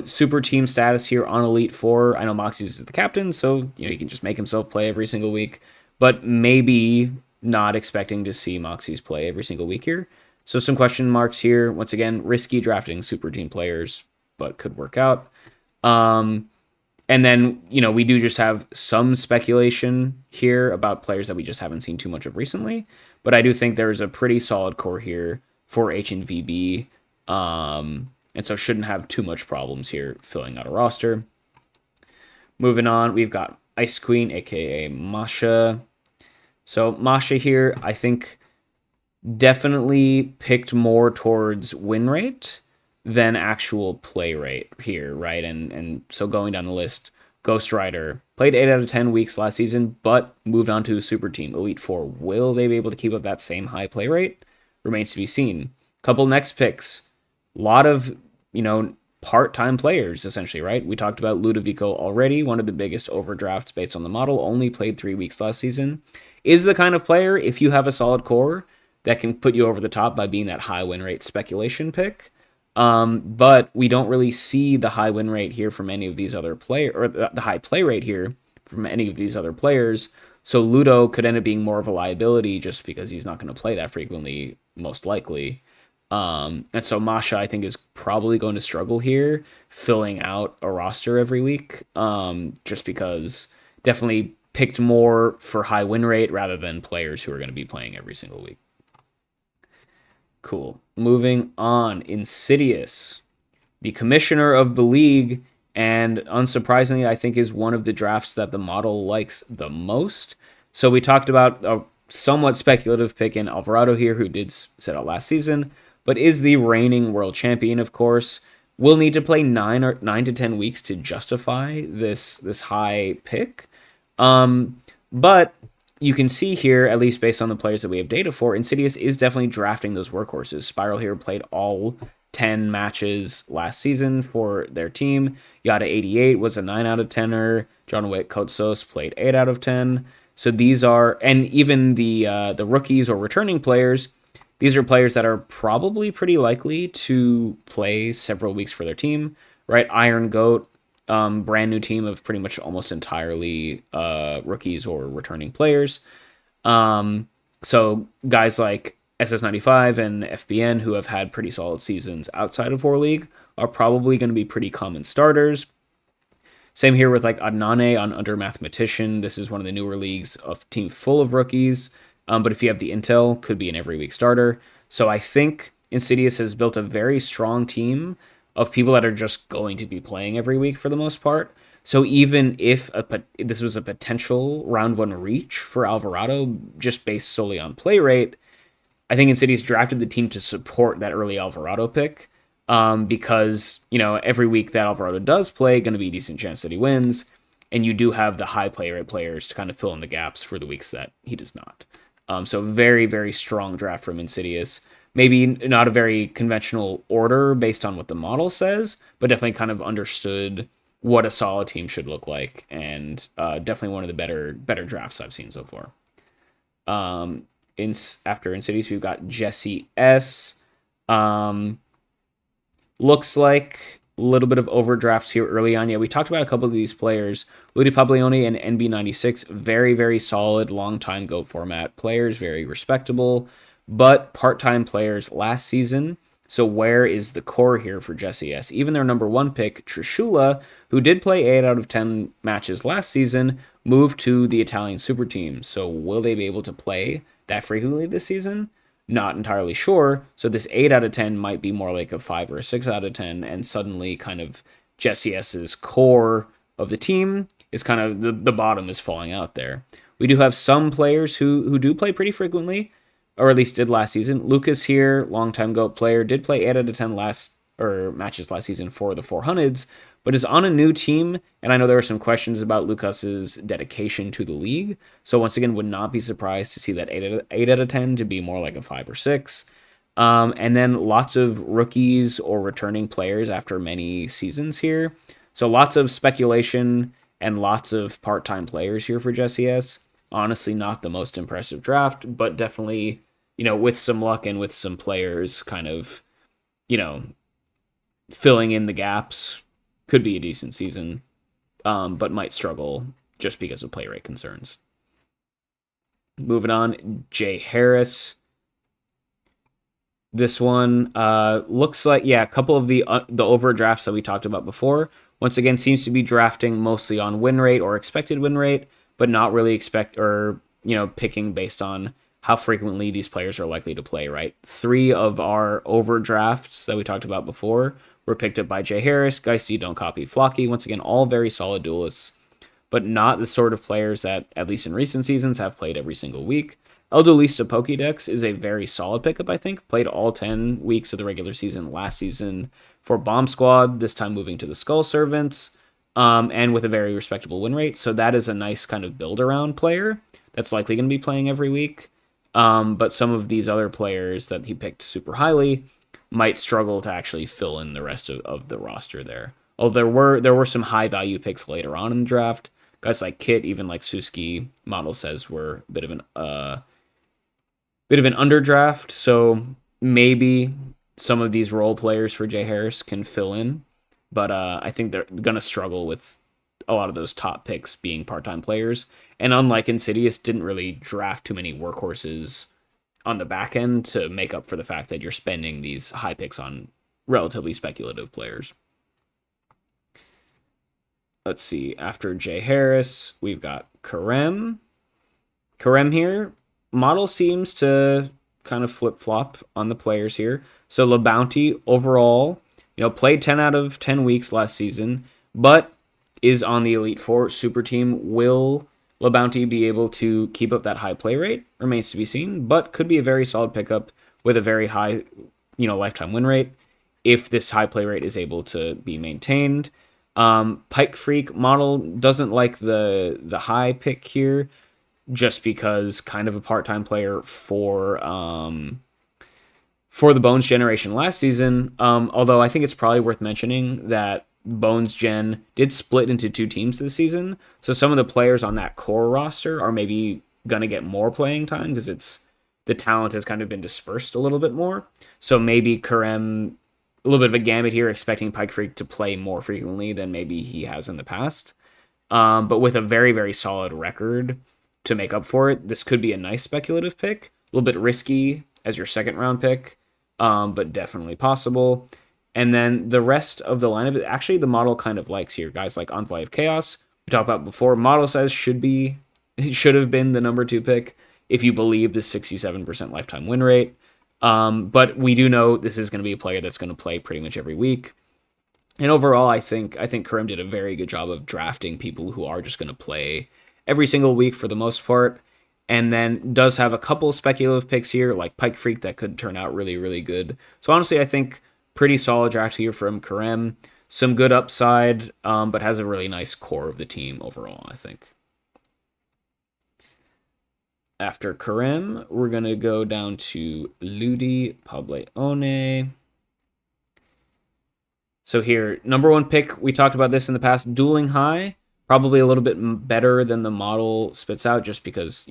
S1: super team status here on Elite Four. I know Moxie's is the captain, so, he can just make himself play every single week, but maybe not expecting to see Moxie's play every single week here. So some question marks here. Once again, risky drafting super team players, but could work out. And then, we do just have some speculation here about players that we just haven't seen too much of recently. But I do think there's a pretty solid core here for HNVB. And so shouldn't have too much problems here filling out a roster. Moving on, we've got Ice Queen, aka Masha. So Masha here, I think definitely picked more towards win rate than actual play rate here, right? And so going down the list, Ghost Rider played 8 out of 10 weeks last season, but moved on to a super team, Elite Four. Will they be able to keep up that same high play rate? Remains to be seen. Couple next picks, a lot of, part-time players, essentially, right? We talked about Ludovico already, one of the biggest overdrafts based on the model, only played 3 weeks last season. Is the kind of player, if you have a solid core, that can put you over the top by being that high win rate speculation pick. But we don't really see the high win rate here from any of these other players, or the high play rate here from any of these other players. So Ludo could end up being more of a liability just because he's not going to play that frequently, most likely. And so Masha, I think, is probably going to struggle here, filling out a roster every week, just because definitely picked more for high win rate rather than players who are going to be playing every single week. Cool. Moving on, Insidious, the commissioner of the league, and unsurprisingly, I think is one of the drafts that the model likes the most. So we talked about a somewhat speculative pick in Alvarado here, who did sit out last season, but is the reigning world champion, of course. Will need to play 9 to 10 weeks to justify this high pick. But you can see here, at least based on the players that we have data for, Insidious is definitely drafting those workhorses. Spiral here played all 10 matches last season for their team. Yada 88 was a 9 out of 10er. John Wick Kotsos played 8 out of 10. So these are, and even the rookies or returning players, these are players that are probably pretty likely to play several weeks for their team, right? Iron Goat, brand new team of pretty much almost entirely rookies or returning players. So guys like SS95 and FBN, who have had pretty solid seasons outside of War League, are probably going to be pretty common starters. Same here with like Adnane on Under Mathematician. This is one of the newer leagues of team full of rookies. But if you have the intel, could be an every week starter. So I think Insidious has built a very strong team of people that are just going to be playing every week for the most part. So even if this was a potential round one reach for Alvarado, just based solely on play rate, I think Insidious drafted the team to support that early Alvarado pick, because every week that Alvarado does play, going to be a decent chance that he wins, and you do have the high play rate players to kind of fill in the gaps for the weeks that he does not. So very, very strong draft from Insidious. Maybe not a very conventional order based on what the model says, but definitely kind of understood what a solid team should look like, and definitely one of the better drafts I've seen so far. After Insidious, we've got Jesse S. Looks like a little bit of overdrafts here early on. Yeah, we talked about a couple of these players. Ludi Paglioni and NB96, very, very solid, long-time GOAT format players, very respectable, but part-time players last season. So where is the core here for Jesse S? Even their number one pick, Trishula, who did play 8 out of 10 matches last season, moved to the Italian super team. So will they be able to play that frequently this season? Not entirely sure. So this 8 out of 10 might be more like a 5 or a 6 out of 10, and suddenly kind of Jesse S's core of the team is kind of the bottom is falling out there. We do have some players who do play pretty frequently, or at least did last season. Lucas here, longtime GOAT player, did play 8 out of 10 matches last season for the 400s, but is on a new team, and I know there are some questions about Lucas's dedication to the league, so once again, would not be surprised to see that 8 out of 10 to be more like a 5 or 6. And then lots of rookies or returning players after many seasons here. So lots of speculation and lots of part-time players here for Jesse S. Honestly, not the most impressive draft, but definitely, with some luck and with some players kind of, filling in the gaps, could be a decent season, but might struggle just because of play rate concerns. Moving on, Jay Harris. This one looks like, a couple of the overdrafts that we talked about before Once again, seems to be drafting mostly on win rate or expected win rate, but not really picking based on how frequently these players are likely to play, right? 3 of our overdrafts that we talked about before were picked up by Jay Harris, Geisty, Don't Copy, Flocky. Once again, all very solid duelists, but not the sort of players that, at least in recent seasons, have played every single week. El Duelista Pokédex is a very solid pickup, I think. Played all 10 weeks of the regular season last season for Bomb Squad, this time moving to the Skull Servants, and with a very respectable win rate. So that is a nice kind of build-around player that's likely going to be playing every week. But some of these other players that he picked super highly might struggle to actually fill in the rest of the roster there. Although there were some high-value picks later on in the draft. Guys like Kit, even like Suski, model says were a bit of an underdraft, so maybe some of these role players for Jay Harris can fill in, but I think they're gonna struggle with a lot of those top picks being part-time players. And unlike Insidious, didn't really draft too many workhorses on the back end to make up for the fact that you're spending these high picks on relatively speculative players. Let's see. After Jay Harris, we've got Karem. Karem here. Model seems to kind of flip-flop on the players here. So LeBounty overall, played 10 out of 10 weeks last season, but is on the Elite Four super team. Will LeBounty be able to keep up that high play rate? Remains to be seen, but could be a very solid pickup with a very high, lifetime win rate if this high play rate is able to be maintained. Pike Freak model doesn't like the high pick here, just because kind of a part-time player for the Bones generation last season. Although I think it's probably worth mentioning that Bones Gen did split into 2 teams this season, so some of the players on that core roster are maybe gonna get more playing time because the talent has kind of been dispersed a little bit more. So maybe Karem, a little bit of a gambit here, expecting Pike Freak to play more frequently than maybe he has in the past. But with a very, very solid record to make up for it, this could be a nice speculative pick. A little bit risky as your second round pick, but definitely possible. And then the rest of the lineup, actually the model kind of likes here. Guys like Envoy of Chaos, we talked about before. Model says should have been the number 2 pick if you believe the 67% lifetime win rate. But we do know this is going to be a player that's going to play pretty much every week. And overall, I think Karem did a very good job of drafting people who are just going to play every single week for the most part. And then does have a couple speculative picks here, like Pike Freak, that could turn out really, really good. So honestly, I think pretty solid draft here from Karem. Some good upside, but has a really nice core of the team overall, I think. After Karem, we're going to go down to Ludi Pableone. So here, number 1 pick, we talked about this in the past, Dueling High. Probably a little bit better than the model spits out just because,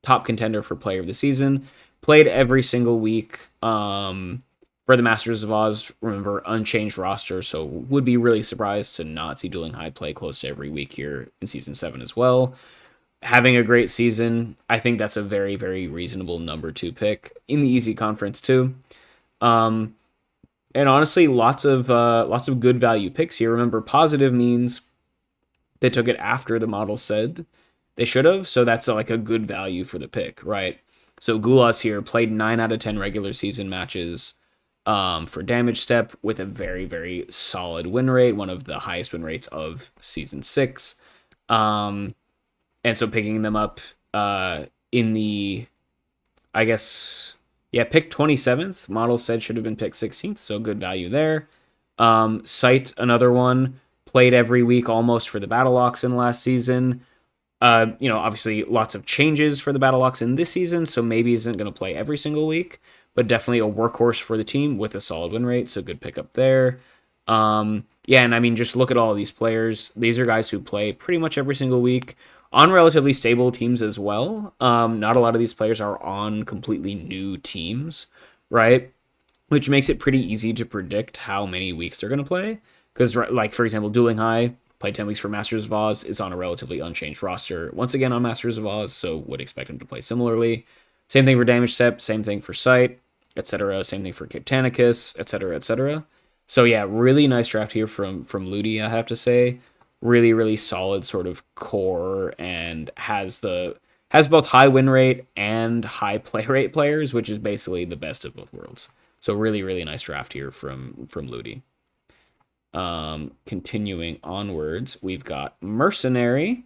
S1: top contender for player of the season. Played every single week for the Masters of Oz. Remember, unchanged roster, so would be really surprised to not see Dueling High play close to every week here in Season 7 as well. Having a great season, I think that's a very, very reasonable number 2 pick in the Easy Conference too. And honestly, lots of good value picks here. Remember, positive means they took it after the model said they should have, so that's like a good value for the pick, right? So Gulas here played 9 out of 10 regular season matches for Damage Step with a very, very solid win rate, one of the highest win rates of Season 6. And so picking them up in the, I guess, pick 27th. Model said should have been picked 16th, so good value there. Sight, another one, played every week almost for the Battle Oxen last season. Obviously lots of changes for the Battle Oxen this season, so maybe isn't going to play every single week, but definitely a workhorse for the team with a solid win rate, so good pickup there. And I mean, just look at all of these players. These are guys who play pretty much every single week on relatively stable teams as well. Not a lot of these players are on completely new teams, right? Which makes it pretty easy to predict how many weeks they're going to play. Because, like, for example, Dueling High, played 10 weeks for Masters of Oz, is on a relatively unchanged roster. Once again on Masters of Oz, so would expect him to play similarly. Same thing for Damage Step, same thing for Sight, etc. Same thing for Captanicus, etc., etc. So yeah, really nice draft here from Ludi, I have to say. Really, really solid sort of core and has both high win rate and high play rate players, which is basically the best of both worlds. So really, really nice draft here from Ludi. Continuing onwards, we've got Mercenary.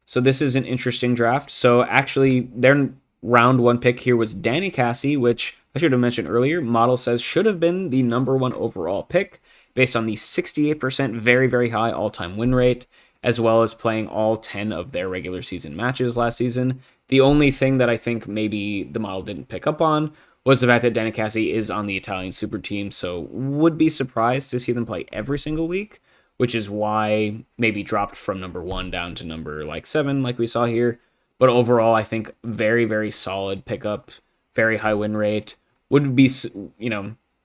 S1: So this is an interesting draft. So actually, their round one pick here was Danny Cassie, which I should have mentioned earlier. Model says should have been the number one overall pick based on the 68% very, very high all time win rate, as well as playing all 10 of their regular season matches last season. The only thing that I think maybe the model didn't pick up on was the fact that Danny Cassie is on the Italian super team, so would be surprised to see them play every single week, which is why maybe dropped from number one down to number like 7, like we saw here. But overall, I think very, very solid pickup, very high win rate. Would be,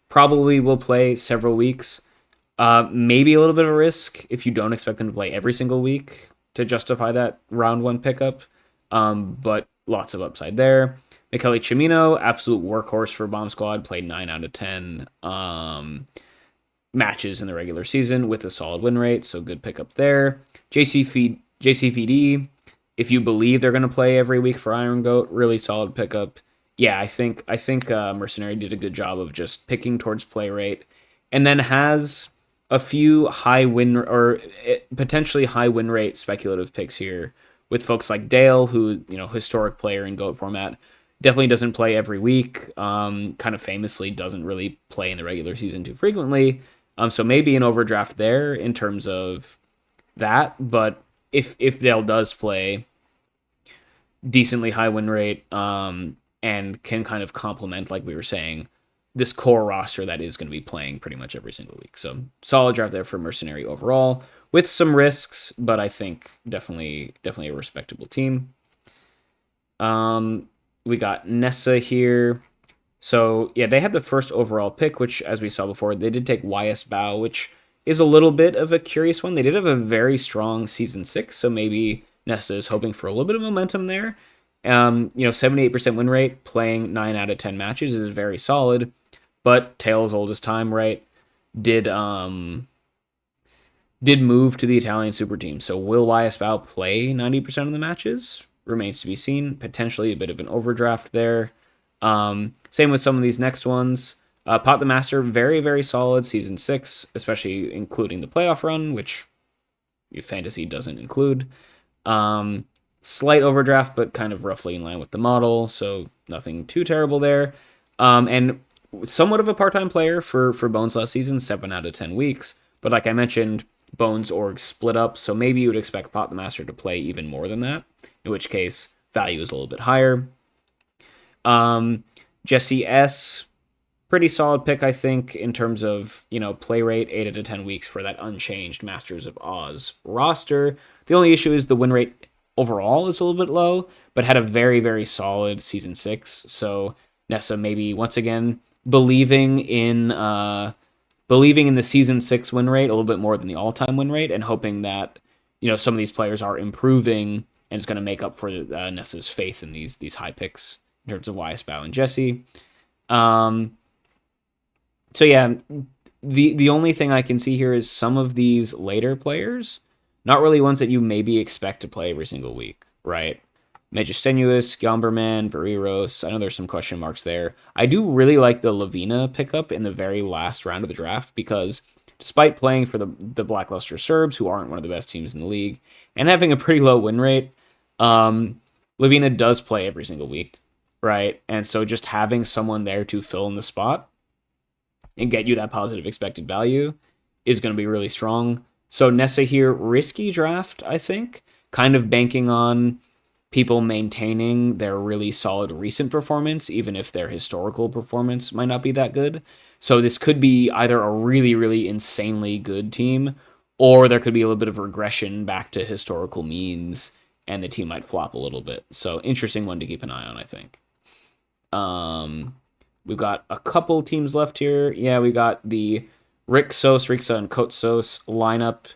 S1: probably will play several weeks. Maybe a little bit of a risk if you don't expect them to play every single week to justify that round one pickup. But lots of upside there. Michele Cimino, absolute workhorse for Bomb Squad, played 9 out of 10 matches in the regular season with a solid win rate, so good pickup there. JCVD, if you believe they're going to play every week for Iron Goat, really solid pickup. Yeah, I think Mercenary did a good job of just picking towards play rate, and then has a few high win or potentially high win rate speculative picks here with folks like Dale, who historic player in Goat format. Definitely doesn't play every week. Kind of famously doesn't really play in the regular season too frequently. So maybe an overdraft there in terms of that. But if Dale does play, decently high win rate, and can kind of complement, like we were saying, this core roster that is going to be playing pretty much every single week. So solid draft there for Mercenary overall, with some risks, but I think definitely a respectable team. We got Nessa here. So yeah, they had the first overall pick, which, as we saw before, they did take YS Bao, which is a little bit of a curious one. They did have a very strong season 6, so maybe Nessa is hoping for a little bit of momentum there. 78% win rate, playing 9 out of 10 matches is very solid. But Tale's oldest time, right, did move to the Italian super team. So will YS Bao play 90% of the matches? Remains to be seen. Potentially a bit of an overdraft there. Same with some of these next ones. Pot the Master, very, very solid season 6, especially including the playoff run, which fantasy doesn't include. Slight overdraft, but kind of roughly in line with the model, so nothing too terrible there. And somewhat of a part-time player for Bones last season, 7 out of 10 weeks. But like I mentioned, Bones org split up, so maybe you would expect Pot the Master to play even more than that, in which case value is a little bit higher. Jesse S, pretty solid pick, I think, in terms of, play rate, 8 out of 10 weeks for that unchanged Masters of Oz roster. The only issue is the win rate overall is a little bit low, but had a very, very solid season 6. So Nessa maybe once again believing in the season 6 win rate a little bit more than the all-time win rate, and hoping that some of these players are improving and is going to make up for Nessa's faith in these high picks in terms of YS Bao and Jesse. So yeah, the only thing I can see here is some of these later players, not really ones that you maybe expect to play every single week, right? Majestenuous, Gomberman, Veriros. I know there's some question marks there. I do really like the Lavina pickup in the very last round of the draft, because despite playing for the Blackluster Serbs, who aren't one of the best teams in the league, and having a pretty low win rate, Lavina does play every single week, right? And so just having someone there to fill in the spot and get you that positive expected value is going to be really strong. So Nessa here, risky draft, I think, kind of banking on people maintaining their really solid recent performance, even if their historical performance might not be that good. So this could be either a really, really insanely good team, or there could be a little bit of regression back to historical means, and the team might flop a little bit. So interesting one to keep an eye on, I think. We've got a couple teams left here. Yeah, we got the Rixa, and Kotsos lineup.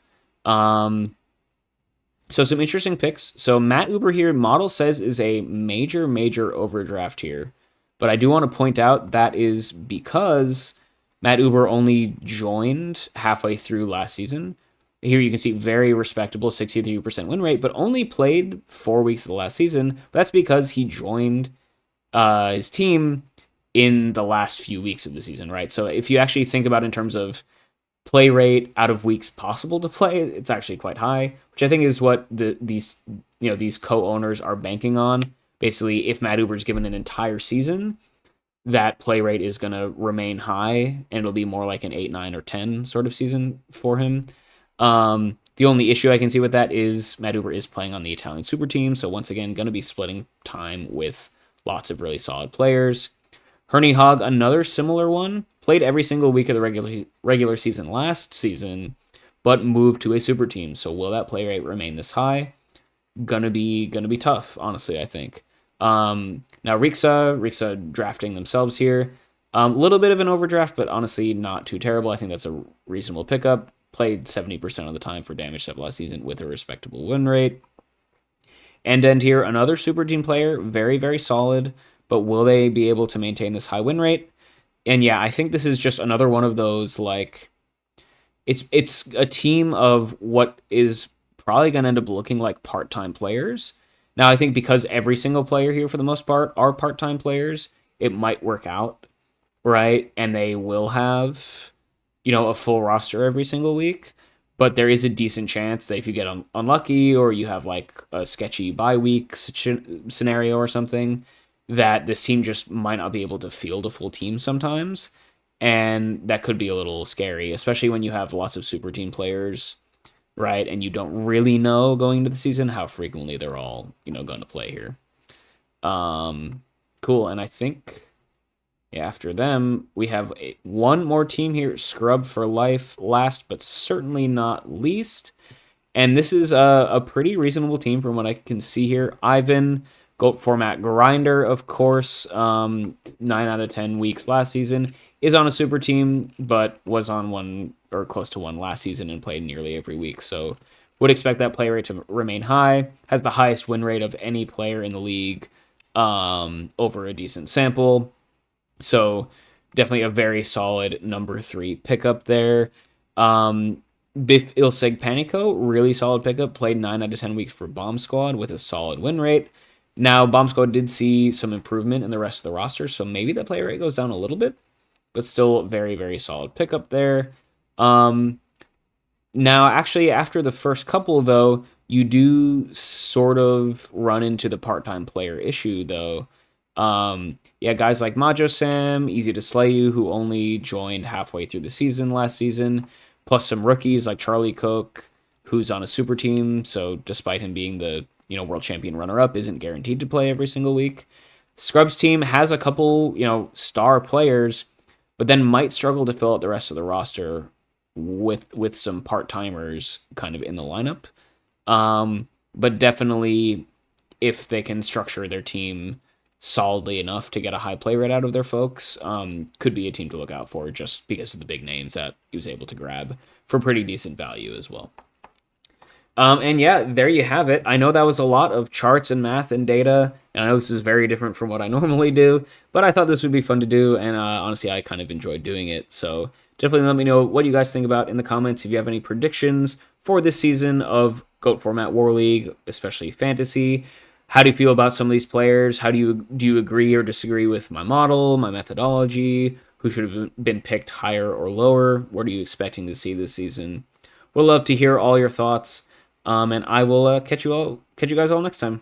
S1: So some interesting picks. So Matt Uber here, model says, is a major overdraft here But I do want to point out that is because Matt Uber only joined halfway through last season. Here you can see very respectable 63% win rate, but only played 4 weeks of the last season. But that's because he joined his team in the last few weeks of the season, right? So if you actually think about it in terms of play rate out of weeks possible to play, it's actually quite high, which I think is what these co-owners are banking on. Basically, if Matt Uber is given an entire season, that play rate is going to remain high, and it'll be more like an 8, 9, or 10 sort of season for him. The only issue I can see with that is Matt Uber is playing on the Italian super team, so once again, going to be splitting time with lots of really solid players. Herney Hogg, another similar one, played every single week of the regular season last season, but moved to a super team. So will that play rate remain this high? Gonna be tough, honestly, I think. Now Rixa drafting themselves here. A little bit of an overdraft, but honestly not too terrible. I think that's a reasonable pickup. Played 70% of the time for damage step last season with a respectable win rate. End here, another super team player, very, very solid, but will they be able to maintain this high win rate? And yeah, I think this is just another one of those, like, it's a team of what is probably going to end up looking like part-time players. Now, I think because every single player here, for the most part, are part-time players, it might work out, right? And they will have, a full roster every single week. But there is a decent chance that if you get unlucky or you have like a sketchy bye week scenario or something, that this team just might not be able to field a full team sometimes. And that could be a little scary, especially when you have lots of super team players, right? And you don't really know going into the season how frequently they're all, going to play here. Cool. And I think after them, we have one more team here, Scrub for Life, last but certainly not least. And this is a pretty reasonable team from what I can see here. Ivan, GOAT format grinder, of course. 9 out of 10 weeks last season. Is on a super team, but was on one or close to one last season and played nearly every week. So would expect that play rate to remain high. Has the highest win rate of any player in the league over a decent sample. So definitely a very solid number 3 pickup there. Biff Ilseg Panico, really solid pickup. Played 9 out of 10 weeks for Bomb Squad with a solid win rate. Now, Bomb Squad did see some improvement in the rest of the roster, so maybe the play rate goes down a little bit, but still very, very solid pickup there. Now, actually, after the first couple, though, you do sort of run into the part-time player issue, though. Guys like Majo Sam, Easy to Slay You, who only joined halfway through the season last season, plus some rookies like Charlie Cook, who's on a super team, so despite him being the world champion runner-up, isn't guaranteed to play every single week. Scrubs team has a couple, star players, but then might struggle to fill out the rest of the roster with some part-timers kind of in the lineup. But definitely, if they can structure their team solidly enough to get a high play rate out of their folks, could be a team to look out for just because of the big names that he was able to grab for pretty decent value as well. And there you have it. I know that was a lot of charts and math and data, and I know this is very different from what I normally do, but I thought this would be fun to do, and honestly, I kind of enjoyed doing it. So definitely let me know what you guys think about in the comments. If you have any predictions for this season of GOAT Format War League, especially Fantasy. How do you feel about some of these players? How do you agree or disagree with my model, my methodology? Who should have been picked higher or lower? What are you expecting to see this season? Would love to hear all your thoughts. And I will catch you guys all next time.